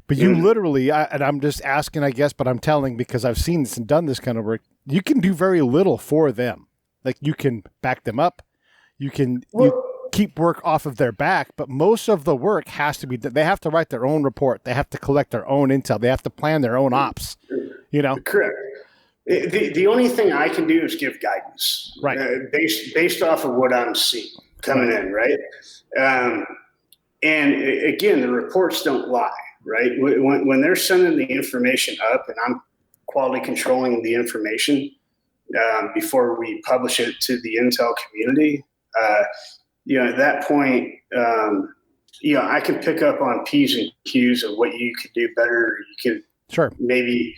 Speaker 10: but you literally, and I'm just asking, I guess, but I'm telling because I've seen this and done this kind of work, you can do very little for them. Like, you can back them up. You keep work off of their back, but most of the work has to be, they have to write their own report. They have to collect their own intel. They have to plan their own ops,
Speaker 12: Correct. The only thing I can do is give guidance,
Speaker 10: right?
Speaker 12: Based off of what I'm seeing coming in, right? And again, the reports don't lie, right? When they're sending the information up, and I'm quality controlling the information before we publish it to the intel community, at that point, I can pick up on P's and Q's of what you could do better. You could maybe.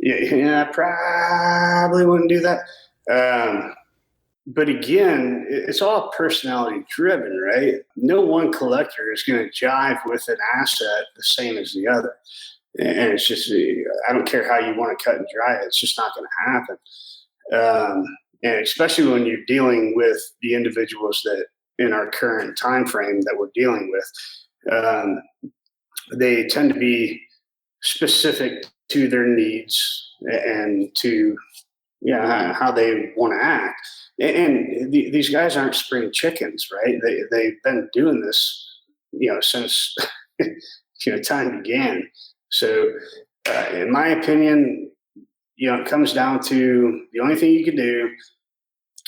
Speaker 12: I probably wouldn't do that. But again, it's all personality driven, right? No one collector is going to jive with an asset the same as the other. And it's just, I don't care how you want to cut and dry it. It's just not going to happen. And especially when you're dealing with the individuals that in our current time frame that we're dealing with, they tend to be specific to their needs and to how they want to act. And these guys aren't spring chickens, right? They've been doing this, since time began. So, in my opinion, it comes down to the only thing you can do: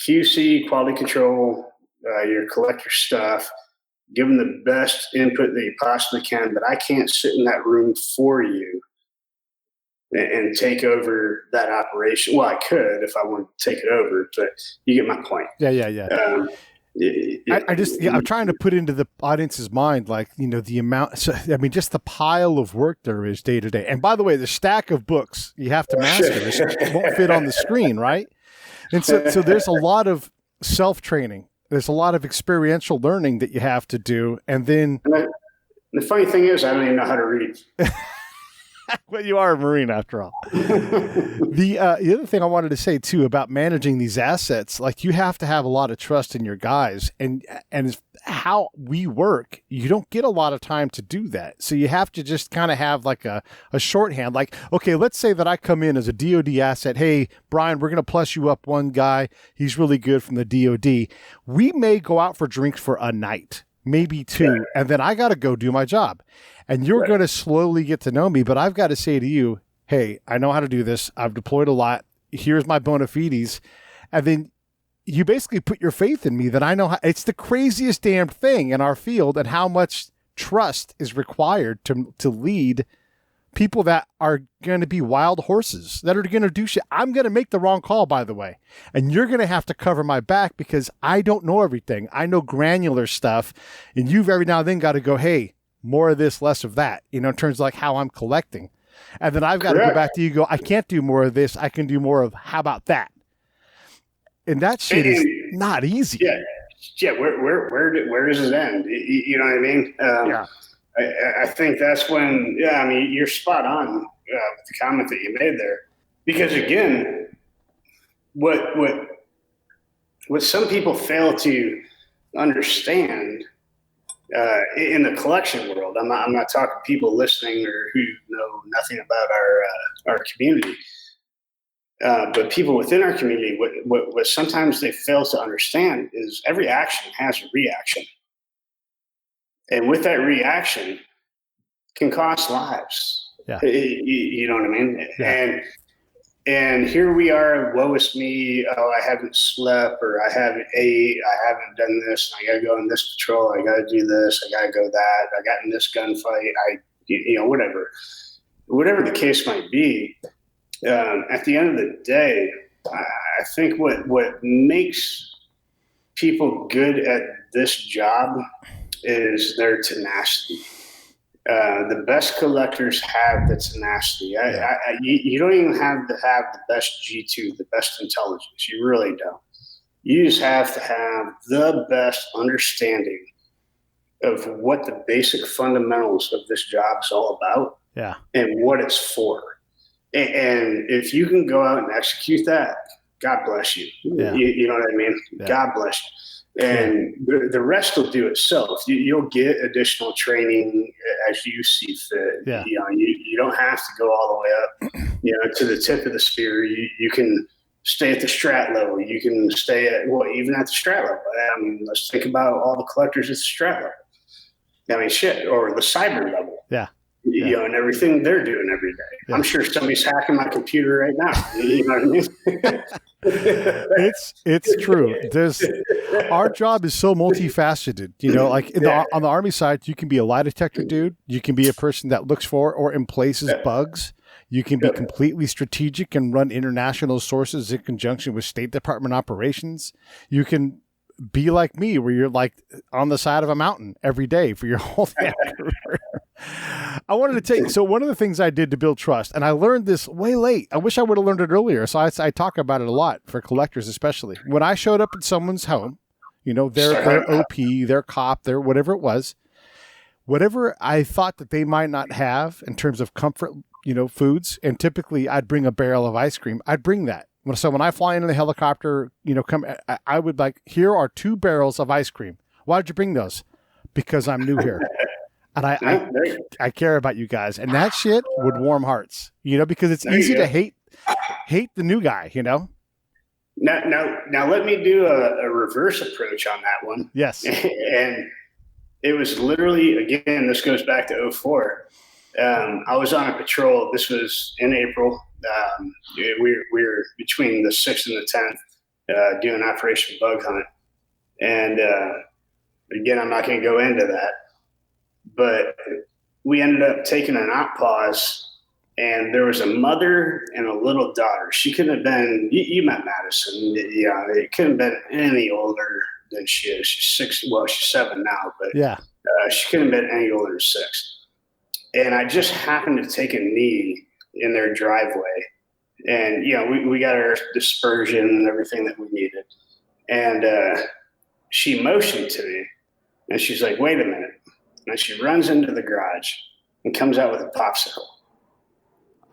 Speaker 12: QC, quality control, your collector stuff. Give them the best input that you possibly can. But I can't sit in that room for you and take over that operation. Well, I could if I wanted to take it over, but you get my point.
Speaker 10: Yeah. I'm trying to put into the audience's mind, like, the amount. So, just the pile of work there is day to day. And by the way, the stack of books you have to master this won't fit on the screen, right? And so there's a lot of self-training. There's a lot of experiential learning that you have to do. And then
Speaker 12: the funny thing is, I don't even know how to read.
Speaker 10: Well, you are a Marine after all. The other thing I wanted to say too about managing these assets, like, you have to have a lot of trust in your guys, and how we work, you don't get a lot of time to do that. So you have to just kind of have like a shorthand. Like, okay, let's say that I come in as a DoD asset. Hey, Brian, we're going to plus you up one guy. He's really good from the DoD. We may go out for drinks for a night, maybe 2, and then I got to go do my job. And you're going to slowly get to know me, but I've got to say to you, hey, I know how to do this. I've deployed a lot. Here's my bona fides. And then you basically put your faith in me that I know how. It's the craziest damn thing in our field, and how much trust is required to lead people that are going to be wild horses, that are going to do shit. I'm going to make the wrong call, by the way. And you're going to have to cover my back because I don't know everything. I know granular stuff. And you've every now and then got to go, hey, more of this, less of that, in terms of like how I'm collecting. And then I've got to go back to you, go, I can't do more of this. I can do more of, how about that? And that shit is not easy.
Speaker 12: Yeah. Where does it end? You know what I mean? I think that's when, you're spot on with the comment that you made there. Because again, what some people fail to understand in the collection world. I'm not talking people listening or who know nothing about our community. But people within our community, what sometimes they fail to understand is every action has a reaction. And with that reaction can cost lives.
Speaker 10: Yeah.
Speaker 12: You know what I mean?
Speaker 10: Yeah.
Speaker 12: And here we are, woe is me. Oh, I haven't slept, or I haven't ate. I haven't done this. I got to go on this patrol. I got to do this. I got to go that. I got in this gunfight. Whatever the case might be. At the end of the day, I think what makes people good at this job is their tenacity. The best collectors have the tenacity. You don't even have to have the best G2, the best intelligence. You really don't. You just have to have the best understanding of what the basic fundamentals of this job is all about, and what it's for. And if you can go out and execute that, God bless you.
Speaker 10: Yeah.
Speaker 12: You know what I mean?
Speaker 10: Yeah.
Speaker 12: God bless you. And the rest will do itself. You'll get additional training as you see fit.
Speaker 10: Yeah.
Speaker 12: You don't have to go all the way up, to the tip of the spear. You can stay at the strat level. You can stay even at the strat level. I mean, let's think about all the collectors at the strat level. I mean, shit, or the cyber level.
Speaker 10: Yeah.
Speaker 12: And everything they're doing every day. Yeah. I'm sure somebody's hacking my computer right now. You know what I mean?
Speaker 10: It's true. Our job is so multifaceted. Like on the Army side, you can be a lie detector dude. You can be a person that looks for or emplaces bugs. You can be completely strategic and run international sources in conjunction with State Department operations. You can be like me, where you're like on the side of a mountain every day for your whole career. I wanted to so one of the things I did to build trust, and I learned this way late. I wish I would have learned it earlier. So I talk about it a lot for collectors, especially when I showed up at someone's home, their OP, their cop, their whatever it was, whatever I thought that they might not have in terms of comfort, foods. And typically I'd bring a barrel of ice cream. I'd bring that. So when I fly into the helicopter, I would here are 2 barrels of ice cream. Why did you bring those? Because I'm new here. And I care about you guys. And that shit would warm hearts, because it's easy to hate the new guy, Now
Speaker 12: let me do a reverse approach on that one.
Speaker 10: Yes.
Speaker 12: And it was literally, again, this goes back to 2004. I was on a patrol. This was in April. We were between the 6th and the 10th doing Operation Bug Hunt. And again, I'm not going to go into that. But we ended up taking an op pause, and there was a mother and a little daughter. She couldn't have been, you met Madison. It couldn't have been any older than she is. She's 6. Well, she's 7 now, but she couldn't have been any older than 6. And I just happened to take a knee in their driveway. And, we got our dispersion and everything that we needed. And she motioned to me, and she's like, wait a minute. And she runs into the garage and comes out with a popsicle.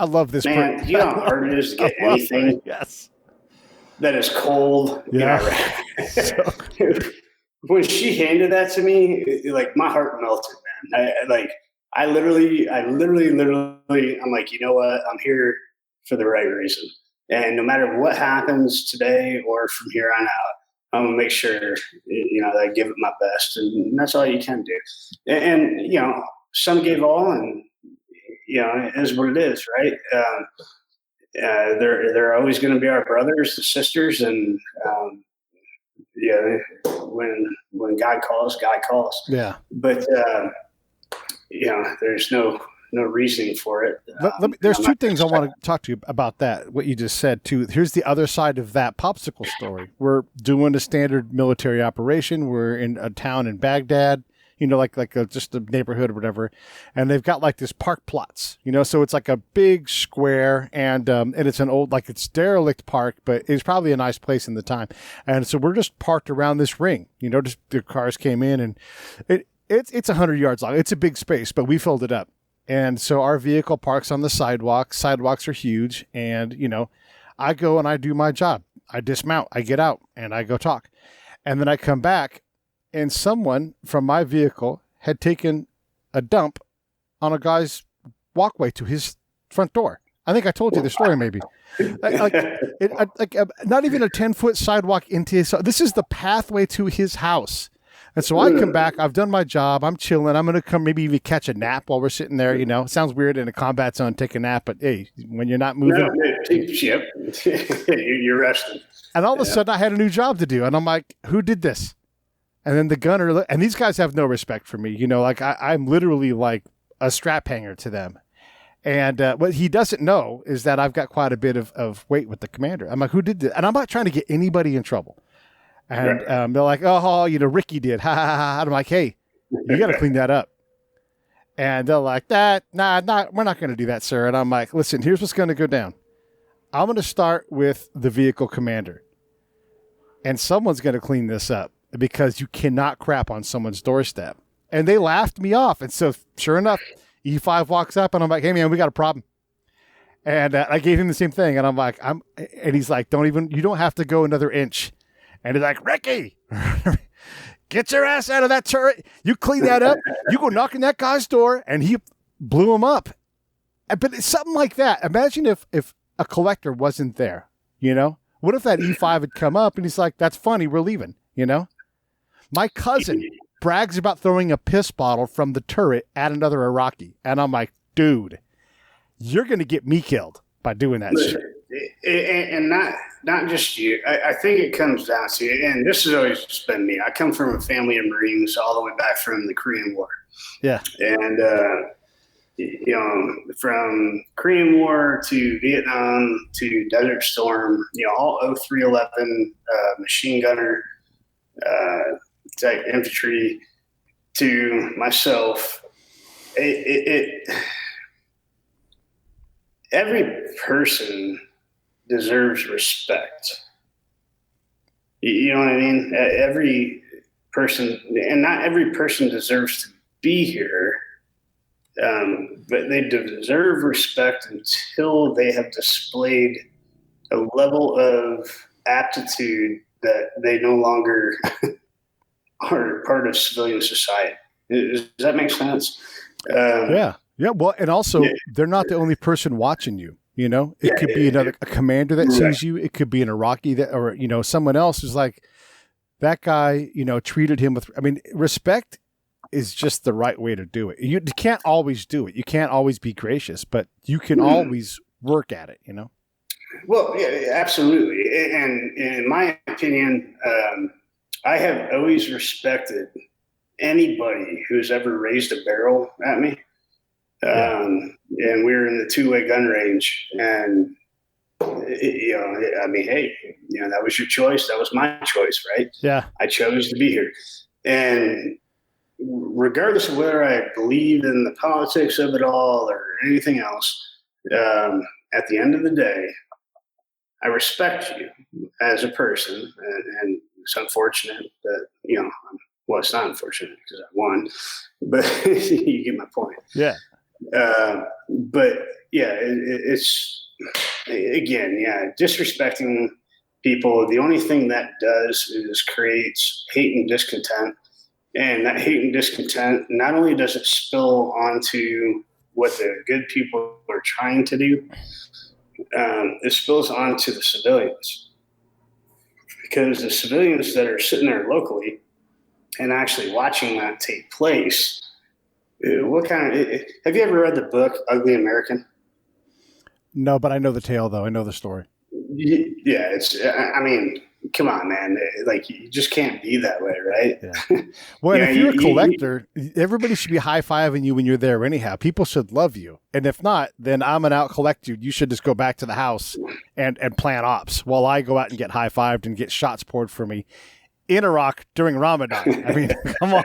Speaker 10: I love this.
Speaker 12: Man, you know how hard it is to get anything that is cold?
Speaker 10: Yeah.
Speaker 12: When she handed that to me, my heart melted, man. I literally, I'm like, you know what? I'm here for the right reason. And no matter what happens today or from here on out, I'm going to make sure, that I give it my best. And that's all you can do. And some gave all, and, it is what it is, right? They're always going to be our brothers and sisters. And, when God calls, God calls.
Speaker 10: Yeah.
Speaker 12: But, there's no reasoning for it.
Speaker 10: There's 2 things I want to talk to you about that, what you just said, too. Here's the other side of that popsicle story. We're doing a standard military operation. We're in a town in Baghdad, just a neighborhood or whatever. And they've got this park plots, so it's like a big square, and it's an old, it's derelict park, but it's probably a nice place in the time. And so we're just parked around this ring, just the cars came in, and it's 100 yards long. It's a big space, but we filled it up. And so our vehicle parks on the sidewalk. Sidewalks are huge. And, I go and I do my job. I dismount, I get out, and I go talk. And then I come back, and someone from my vehicle had taken a dump on a guy's walkway to his front door. I think I told you the story, maybe. Not even a 10-foot sidewalk into his. This is the pathway to his house. And so I come back. I've done my job. I'm chilling. I'm going to come maybe even catch a nap while we're sitting there. You know, it sounds weird in a combat zone, take a nap. But hey, when you're not moving,
Speaker 12: you're resting.
Speaker 10: And all of a sudden, I had a new job to do, and I'm like, "Who did this?" And then the gunner, and these guys have no respect for me. You know, like I'm literally like a strap hanger to them. And what he doesn't know is that I've got quite a bit of weight with the commander. I'm like, "Who did this?" And I'm not trying to get anybody in trouble. And they're like, "Oh, you know, Ricky did." Ha ha ha. I'm like, "Hey, you got to clean that up." And they're like, we're not going to do that, sir. And I'm like, "Listen, here's what's going to go down. I'm going to start with the vehicle commander, and someone's going to clean this up because you cannot crap on someone's doorstep." And they laughed me off. And so, sure enough, E5 walks up, and I'm like, "Hey, man, we got a problem." And I gave him the same thing, and I'm like, and he's like, you don't have to go another inch. And he's like, "Ricky, get your ass out of that turret. You clean that up. You go knock on that guy's door." And he blew him up. But it's something like that. Imagine if a collector wasn't there, you know? What if that E5 had come up and he's like, "That's funny, we're leaving," you know? My cousin brags about throwing a piss bottle from the turret at another Iraqi. And I'm like, "Dude, you're going to get me killed by doing that shit."
Speaker 12: And not just you. I think it comes down to, and this has always just been me. I come from a family of Marines all the way back from the Korean War.
Speaker 10: Yeah.
Speaker 12: And, you know, from Korean War to Vietnam to Desert Storm, you know, all 0311 machine gunner type infantry to myself. Every person deserves respect. You know what I mean? Every person, and not every person deserves to be here, but they deserve respect until they have displayed a level of aptitude that they no longer are part of civilian society. Does that make sense?
Speaker 10: Yeah. Well, and also they're not the only person watching you. You know, it could be a commander that sees you. It could be an Iraqi or, you know, someone else who's like, that guy, you know, treated him with, I mean, respect is just the right way to do it. You can't always do it. You can't always be gracious, but you can always work at it, you know?
Speaker 12: Well, yeah, absolutely. And in my opinion, I have always respected anybody who's ever raised a barrel at me. And we were in the two-way gun range, and you know, I mean, hey, you know, that was your choice. That was my choice, right? Yeah. I chose to be here. And regardless of whether I believe in the politics of it all or anything else, at the end of the day, I respect you as a person. And it's unfortunate that, you know, well, it's not unfortunate because I won, but you get my point.
Speaker 10: Yeah.
Speaker 12: But yeah, it's again, disrespecting people. The only thing that does is creates hate and discontent. And that hate and discontent, not only does it spill onto what the good people are trying to do, it spills onto the civilians. Because the civilians that are sitting there locally and actually watching that take place, what kind of, have you ever read the book Ugly American?
Speaker 10: No, but I know the tale though. I know the story.
Speaker 12: Yeah, I mean, come on, man. Like, you just can't be that way, right?
Speaker 10: Yeah. Well, if you're a collector, everybody should be high-fiving you when you're there anyhow. People should love you. And if not, then I'm going to out-collect you. You should just go back to the house and plan ops while I go out and get high-fived and get shots poured for me in Iraq during Ramadan. I mean, come on.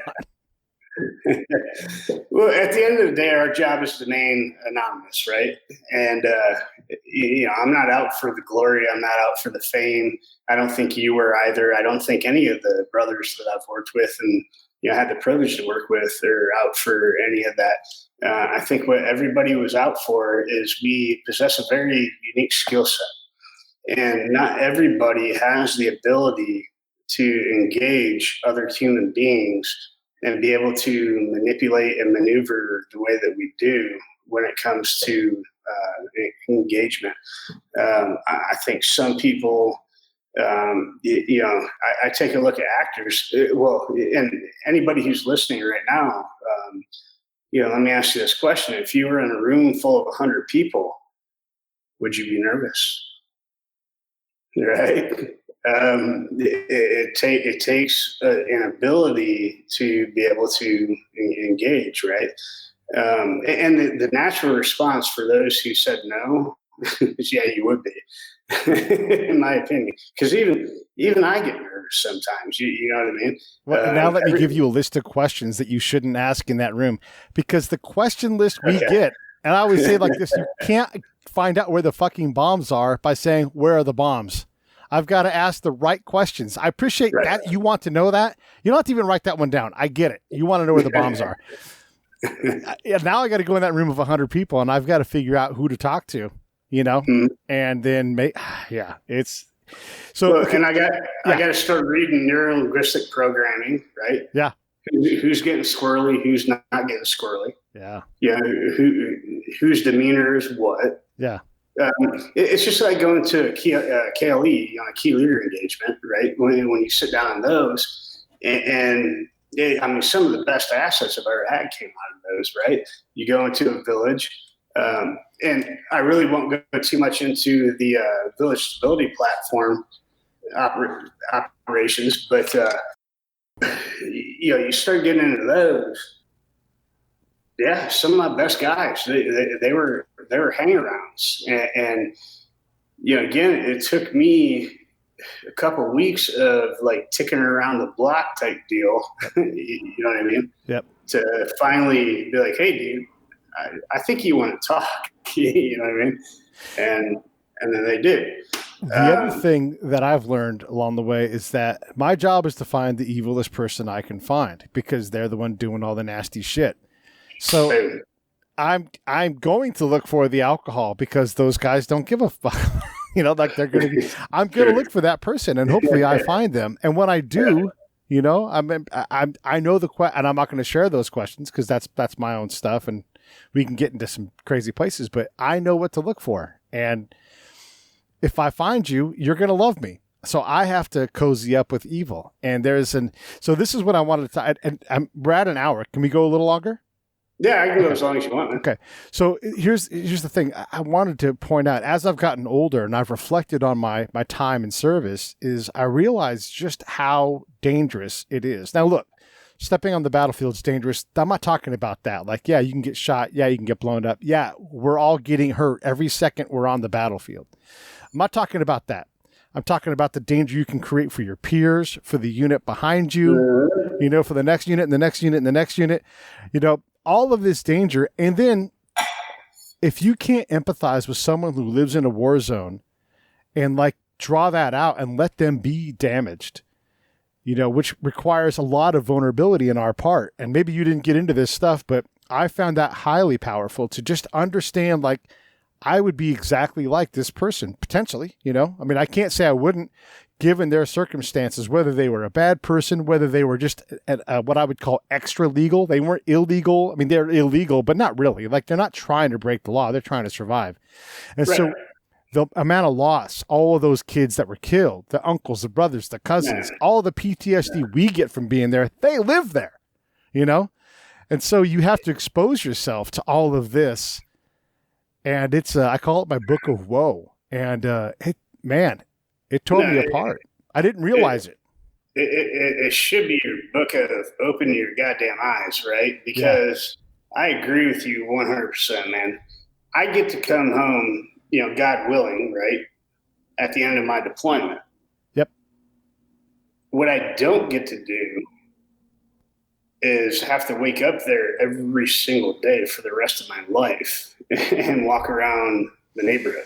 Speaker 12: Well, at the end of the day, our job is to remain anonymous, right? And you know, I'm not out for the glory. I'm not out for the fame. I don't think you were either. I don't think any of the brothers that I've worked with and, you know, had the privilege to work with are out for any of that. I think what everybody was out for is we possess a very unique skill set, and not everybody has the ability to engage other human beings and be able to manipulate and maneuver the way that we do when it comes to engagement. I think some people, I take a look at actors, and anybody who's listening right now, let me ask you this question. If you were in a room full of 100 people, would you be nervous? Right? It takes an ability to be able to engage, right? And the natural response for those who said no is, yeah, you would be, in my opinion. Because even I get nervous sometimes. You know what I mean?
Speaker 10: Well, now let me give you a list of questions that you shouldn't ask in that room, because the question list we get, and I always say like this: you can't find out where the fucking bombs are by saying, "Where are the bombs?" I've got to ask the right questions. I appreciate that. You want to know that. You don't have to even write that one down. I get it. You want to know where the bombs are. Now I got to go in that room of 100 people, and I've got to figure out who to talk to, and then it's so.
Speaker 12: Well, and I got to start reading neuro-linguistic programming, right?
Speaker 10: Yeah.
Speaker 12: Who's getting squirrely? Who's not getting squirrely?
Speaker 10: Yeah.
Speaker 12: Yeah. Whose demeanor is what?
Speaker 10: Yeah.
Speaker 12: It's just like going to a KLE, a key leader engagement, right? When you sit down on those, and some of the best assets I've ever had came out of those, right? You go into a village, and I really won't go too much into the village stability platform operations, but you start getting into those. Yeah, some of my best guys, they were hang-arounds, and again, it took me a couple of weeks of like ticking around the block type deal. You know what I mean?
Speaker 10: Yep.
Speaker 12: To finally be like, hey, dude, I think you want to talk. You know what I mean? And then they did.
Speaker 10: The other thing that I've learned along the way is that my job is to find the evilest person I can find, because they're the one doing all the nasty shit. So I'm going to look for the alcohol, because those guys don't give a fuck. Like they're going to be. I'm going to look for that person, and hopefully I find them. And when I do, I know the and I'm not going to share those questions, because that's my own stuff, and we can get into some crazy places. But I know what to look for, and if I find you, you're going to love me. So I have to cozy up with evil. And so this is what I wanted to. And we're at an hour. Can we go a little longer?
Speaker 12: Yeah, I can go as long as you want, man.
Speaker 10: Okay. So here's the thing. I wanted to point out, as I've gotten older and I've reflected on my time in service, is I realized just how dangerous it is. Now, look, stepping on the battlefield is dangerous. I'm not talking about that. Like, yeah, you can get shot. Yeah, you can get blown up. Yeah, we're all getting hurt every second we're on the battlefield. I'm not talking about that. I'm talking about the danger you can create for your peers, for the unit behind you, for the next unit and the next unit and the next unit, all of this danger. And then if you can't empathize with someone who lives in a war zone and like draw that out and let them be damaged, which requires a lot of vulnerability on our part. And maybe you didn't get into this stuff, but I found that highly powerful to just understand, like, I would be exactly like this person, potentially, I can't say I wouldn't, given their circumstances, whether they were a bad person, whether they were just what I would call extra legal. They weren't illegal. They're illegal, but not really. Like, they're not trying to break the law. They're trying to survive. And so the amount of loss, all of those kids that were killed, the uncles, the brothers, the cousins, all the PTSD we get from being there, they live there, And so you have to expose yourself to all of this. And it's, I call it my book of woe. And it tore me apart. I didn't realize it.
Speaker 12: It should be your book of open your goddamn eyes, right? Because I agree with you 100%, man. I get to come home, God willing, right, at the end of my deployment.
Speaker 10: Yep.
Speaker 12: What I don't get to do is have to wake up there every single day for the rest of my life and walk around the neighborhood.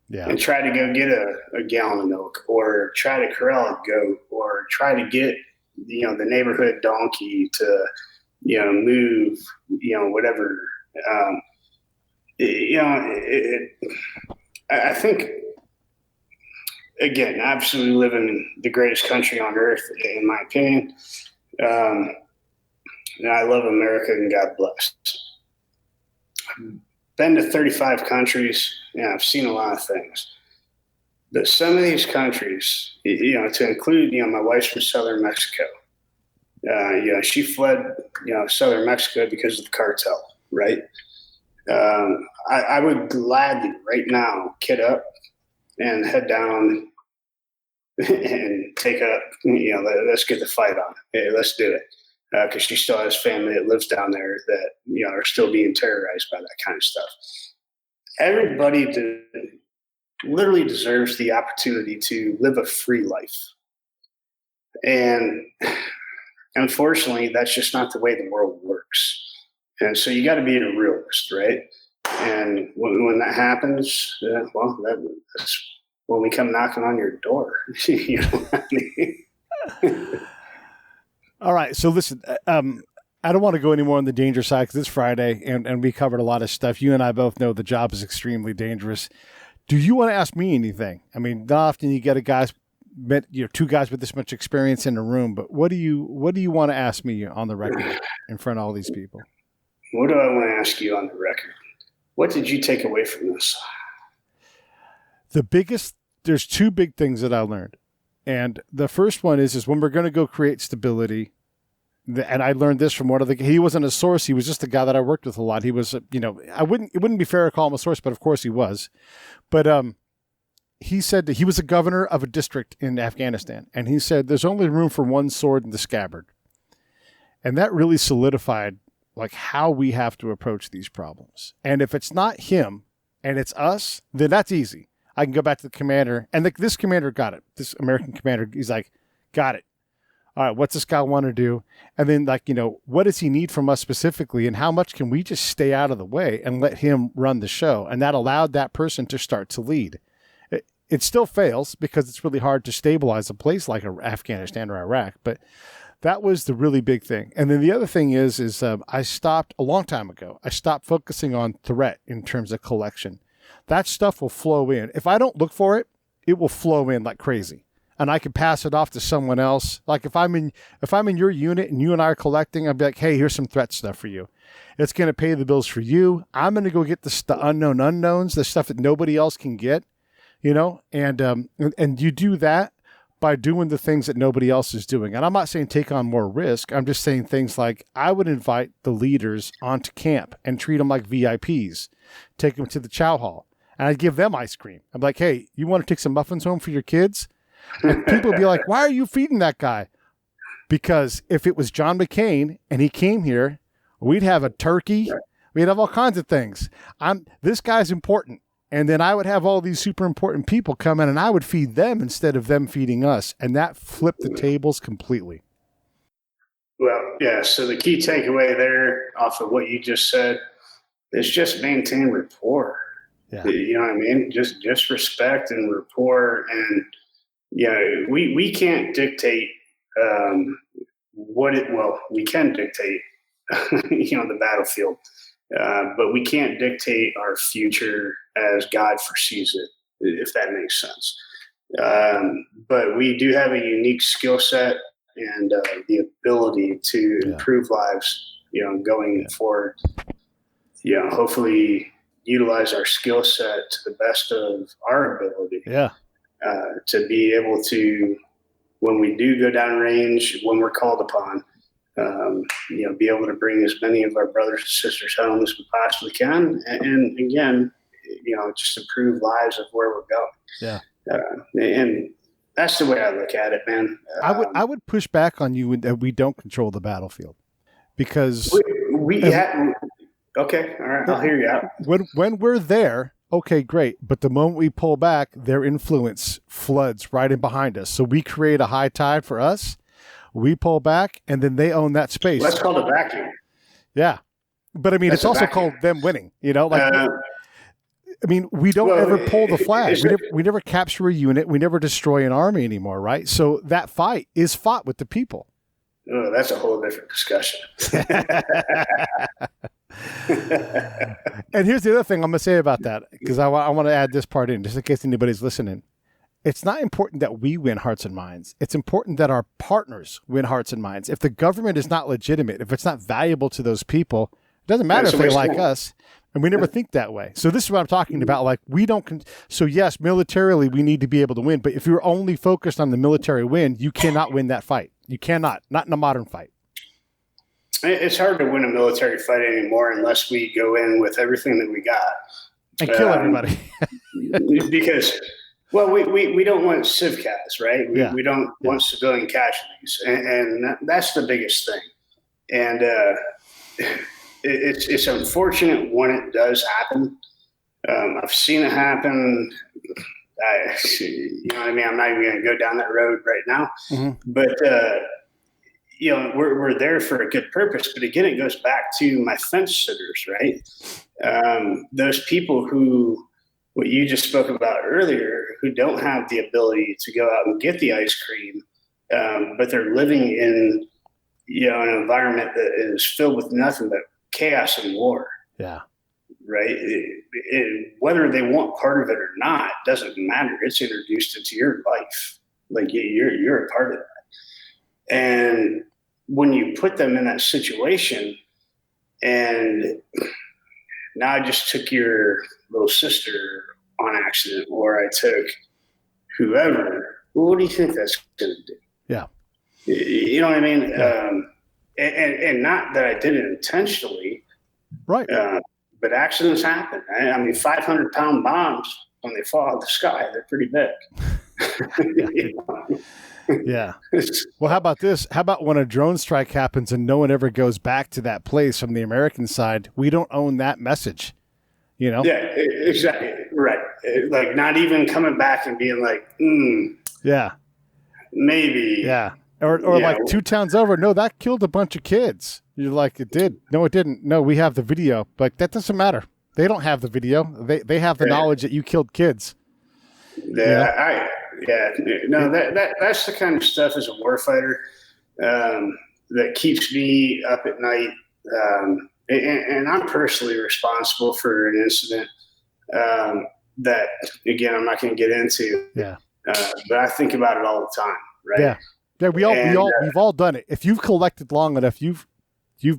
Speaker 12: Yeah. And try to go get a gallon of milk, or try to corral a goat, or try to get, the neighborhood donkey to, move, whatever. I think, again, absolutely living in the greatest country on earth, in my opinion. And I love America, and God bless. I've been to 35 countries. Yeah, I've seen a lot of things. But some of these countries, to include, my wife's from Southern Mexico. She fled, Southern Mexico because of the cartel, right? I would gladly right now kit up and head down and take up, let's get the fight on. Hey, let's do it. Because she still has family that lives down there that, are still being terrorized by that kind of stuff. Everybody literally deserves the opportunity to live a free life. And unfortunately, that's just not the way the world works. And so you got to be a realist, right? And when that happens, that's when we come knocking on your door. You know what I mean?
Speaker 10: All right. So listen, I don't want to go any more on the danger side because it's Friday and we covered a lot of stuff. You and I both know the job is extremely dangerous. Do you want to ask me anything? I mean, not often you get two guys with this much experience in a room, but what do you want to ask me on the record in front of all these people?
Speaker 12: What do I want to ask you on the record? What did you take away from this?
Speaker 10: There's two big things that I learned. And the first one is when we're going to go create stability, and I learned this from he wasn't a source. He was just a guy that I worked with a lot. He was, it wouldn't be fair to call him a source, but of course he was. But he said that he was a governor of a district in Afghanistan. And he said, there's only room for one sword in the scabbard. And that really solidified like how we have to approach these problems. And if it's not him and it's us, then that's easy. I can go back to the commander, and this commander got it. This American commander, he's like, got it. All right, what's this guy want to do? And then, what does he need from us specifically, and how much can we just stay out of the way and let him run the show? And that allowed that person to start to lead. It still fails because it's really hard to stabilize a place like Afghanistan or Iraq, but that was the really big thing. And then the other thing is I stopped a long time ago. I stopped focusing on threat in terms of collection. That stuff will flow in. If I don't look for it, it will flow in like crazy. And I can pass it off to someone else. Like if I'm in your unit and you and I are collecting, I'll be like, hey, here's some threat stuff for you. It's going to pay the bills for you. I'm going to go get the unknown unknowns, the stuff that nobody else can get, and you do that by doing the things that nobody else is doing. And I'm not saying take on more risk. I'm just saying things like I would invite the leaders onto camp and treat them like VIPs, take them to the chow hall. And I'd give them ice cream. I'm like, hey, you want to take some muffins home for your kids? And people would be like, why are you feeding that guy? Because if it was John McCain and he came here, we'd have a turkey. We'd have all kinds of things. This guy's important. And then I would have all these super important people come in and I would feed them instead of them feeding us. And that flipped the tables completely.
Speaker 12: Well, yeah. So the key takeaway there off of what you just said is just maintain rapport.
Speaker 10: Yeah.
Speaker 12: You know what I mean? Just respect and rapport. And, we can't dictate we can dictate, the battlefield, but we can't dictate our future as God foresees it, if that makes sense. But we do have a unique skill set and the ability to improve lives, going forward, hopefully utilize our skill set to the best of our ability.
Speaker 10: Yeah.
Speaker 12: To be able to, when we do go down range, when we're called upon, be able to bring as many of our brothers and sisters home as we possibly can. And again, just improve lives of where we're going.
Speaker 10: Yeah.
Speaker 12: And that's the way I look at it, man.
Speaker 10: I would push back on you that we don't control the battlefield because
Speaker 12: okay. All right. I'll hear you out.
Speaker 10: When we're there, okay, great. But the moment we pull back, their influence floods right in behind us. So we create a high tide for us. We pull back, and then they own that space.
Speaker 12: Well, that's called a vacuum.
Speaker 10: Yeah. But, I mean, it's also called them winning. We don't ever pull the flag. We never capture a unit. We never destroy an army anymore, right? So that fight is fought with the people.
Speaker 12: Oh, that's a whole different discussion.
Speaker 10: And here's the other thing I'm going to say about that, because I want to add this part in, just in case anybody's listening. It's not important that we win hearts and minds. It's important that our partners win hearts and minds. If the government is not legitimate, if it's not valuable to those people, it doesn't matter if they like us. And we never think that way. So this is what I'm talking about. Like, we don't. So yes, militarily, we need to be able to win. But if you're only focused on the military win, you cannot win that fight. You cannot. Not in a modern fight.
Speaker 12: It's hard to win a military fight anymore unless we go in with everything that we got
Speaker 10: And kill everybody.
Speaker 12: because, well, we don't want civcas, right? We don't want civilian casualties, and that's the biggest thing. And it's unfortunate when it does happen. I've seen it happen. You know what I mean? I'm not even going to go down that road right now. Mm-hmm. But, you know, we're there for a good purpose. But again, it goes back to my fence sitters, right? Those people who, what you just spoke about earlier, who don't have the ability to go out and get the ice cream, but they're living in, you know, an environment that is filled with nothing but chaos and war. Yeah. Right. Whether they want part of it or not doesn't matter. It's introduced into your life. Like you're a part of that. And when you put them in that situation, and now I just took your little sister on accident, or I took whoever, well, what do you think that's going to do? Yeah. You know what I mean? Yeah. And not that I did it intentionally. Right. But accidents happen. I mean, 500-pound bombs, when they fall out of the sky, they're pretty big. Yeah. Well, how about this? How about when a drone strike happens and no one ever goes back to that place from the American side? We don't own that message, you know? Yeah, exactly. Right. Like not even coming back and being like, yeah, maybe. Yeah. Or like 2 towns over, no, that killed a bunch of kids. You're like, it did. No, it didn't. No, we have the video. But that doesn't matter. They don't have the video. They have the knowledge that you killed kids. Yeah, no, that's the kind of stuff as a warfighter that keeps me up at night. And I'm personally responsible for an incident that, again, I'm not going to get into. Yeah. But I think about it all the time, right? Yeah. Yeah, we've all done it. If you've collected long enough, you've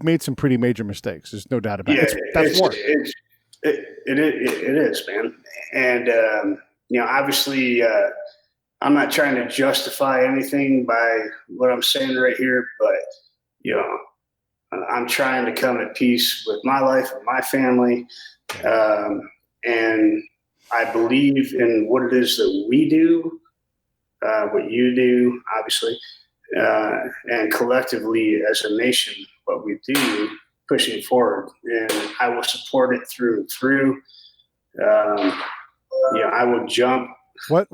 Speaker 12: made some pretty major mistakes. There's no doubt about it. That's war. It is, man. And you know, obviously, I'm not trying to justify anything by what I'm saying right here, but you know, I'm trying to come at peace with my life and my family, and I believe in what it is that we do. What you do, obviously, and collectively as a nation, what we do, pushing forward. And I will support it through and through. You know, I will jump. I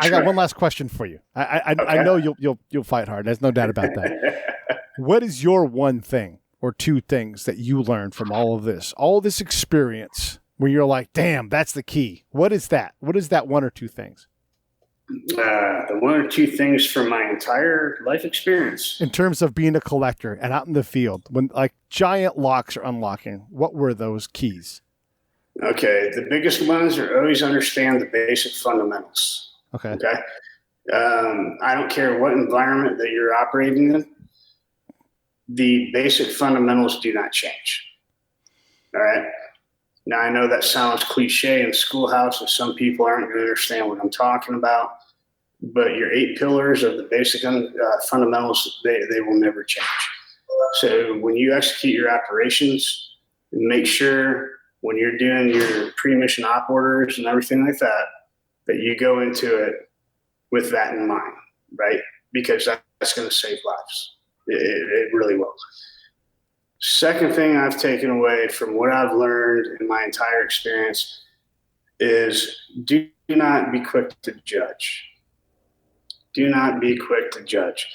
Speaker 12: got one last question for you. I know you'll fight hard. There's no doubt about that. What is your one thing or 2 things that you learned from all this experience, where you're like, damn, that's the key? What is that? What is that 1 or 2 things? The 1 or 2 things from my entire life experience. In terms of being a collector and out in the field, when like giant locks are unlocking, what were those keys? Okay. The biggest ones are always understand the basic fundamentals. Okay. I don't care what environment that you're operating in. The basic fundamentals do not change. All right. Now, I know that sounds cliche in schoolhouse, and some people aren't going to understand what I'm talking about, but your 8 pillars of the basic fundamentals, they will never change. So when you execute your operations, make sure when you're doing your pre-mission op orders and everything like that, that you go into it with that in mind, right? Because that's going to save lives. It really will. Second thing I've taken away from what I've learned in my entire experience is do not be quick to judge. Do not be quick to judge.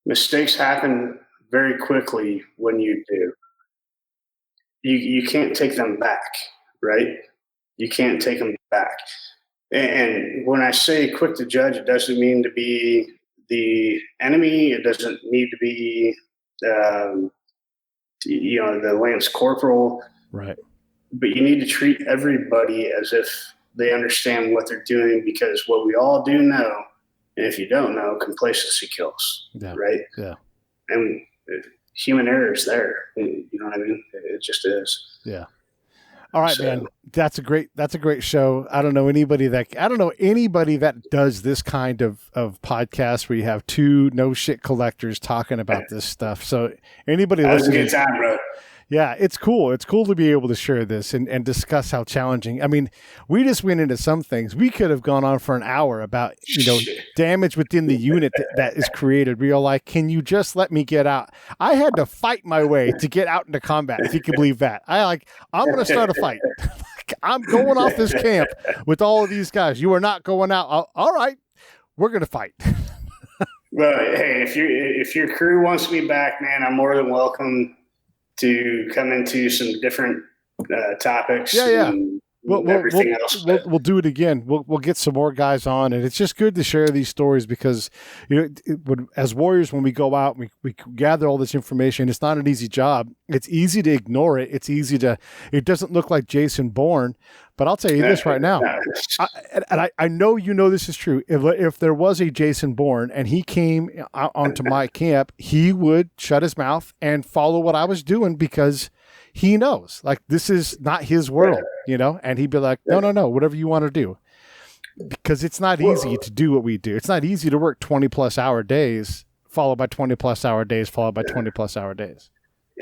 Speaker 12: Mistakes happen very quickly when you do. You can't take them back, right? You can't take them back. And when I say quick to judge, it doesn't mean to be the enemy. It doesn't need to be the Lance Corporal. Right. But you need to treat everybody as if they understand what they're doing, because what we all do know, and if you don't know, complacency kills, right? Yeah. And human error is there. You know what I mean? It just is.
Speaker 10: Yeah. All right, man. That's a great show. I don't know anybody that does this kind of podcast where you have two no shit collectors talking about this stuff. So anybody listening,
Speaker 12: that was a good time, bro.
Speaker 10: Yeah, it's cool. It's cool to be able to share this and discuss how challenging. I mean, we just went into some things. We could have gone on for an hour about, damage within the unit that is created. We are like, can you just let me get out? I had to fight my way to get out into combat, if you can believe that. I'm going to start a fight. I'm going off this camp with all of these guys. You are not going out. All right, we're going to fight.
Speaker 12: Well, hey, if your crew wants me back, man, I'm more than welcome to come into some different topics.
Speaker 10: Yeah.
Speaker 12: We'll
Speaker 10: do it again. We'll get some more guys on, and it's just good to share these stories because, as warriors, when we go out, we gather all this information. It's not an easy job. It's easy to ignore it. It doesn't look like Jason Bourne, but I'll tell you this right now. I know this is true. If there was a Jason Bourne and he came onto my camp, he would shut his mouth and follow what I was doing because he knows, like, this is not his world, and he'd be like, no, whatever you want to do, because it's not easy to do what we do. It's not easy to work 20 plus hour days, followed by 20 plus hour days, followed by 20 plus hour days.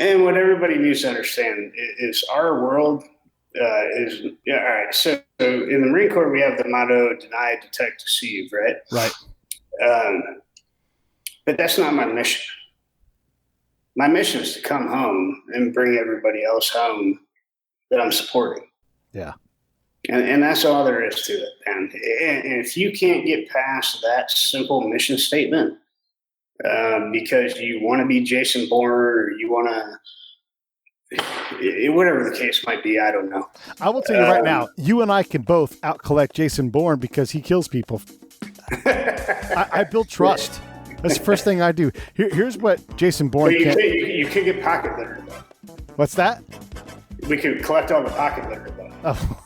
Speaker 12: And what everybody needs to understand is our world all right. So in the Marine Corps, we have the motto, deny, detect, deceive, right?
Speaker 10: Right.
Speaker 12: But that's not my mission. My mission is to come home and bring everybody else home that I'm supporting.
Speaker 10: Yeah.
Speaker 12: And that's all there is to it. And if you can't get past that simple mission statement because you want to be Jason Bourne or you want to, whatever the case might be, I don't know.
Speaker 10: I will tell you right now, you and I can both out-collect Jason Bourne because he kills people. I build trust. That's the first thing I do. Here's what Jason Bourne can.
Speaker 12: You could get pocket litter, though.
Speaker 10: What's that?
Speaker 12: We could collect all the pocket litter, though.
Speaker 10: Oh.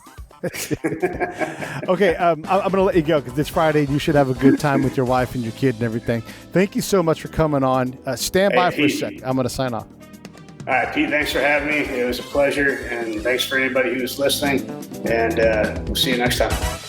Speaker 10: Okay, I'm going to let you go because it's Friday. You should have a good time with your wife and your kid and everything. Thank you so much for coming on. Stand by for a sec. I'm going to sign off.
Speaker 12: All right, Pete, thanks for having me. It was a pleasure, and thanks for anybody who's listening, and we'll see you next time.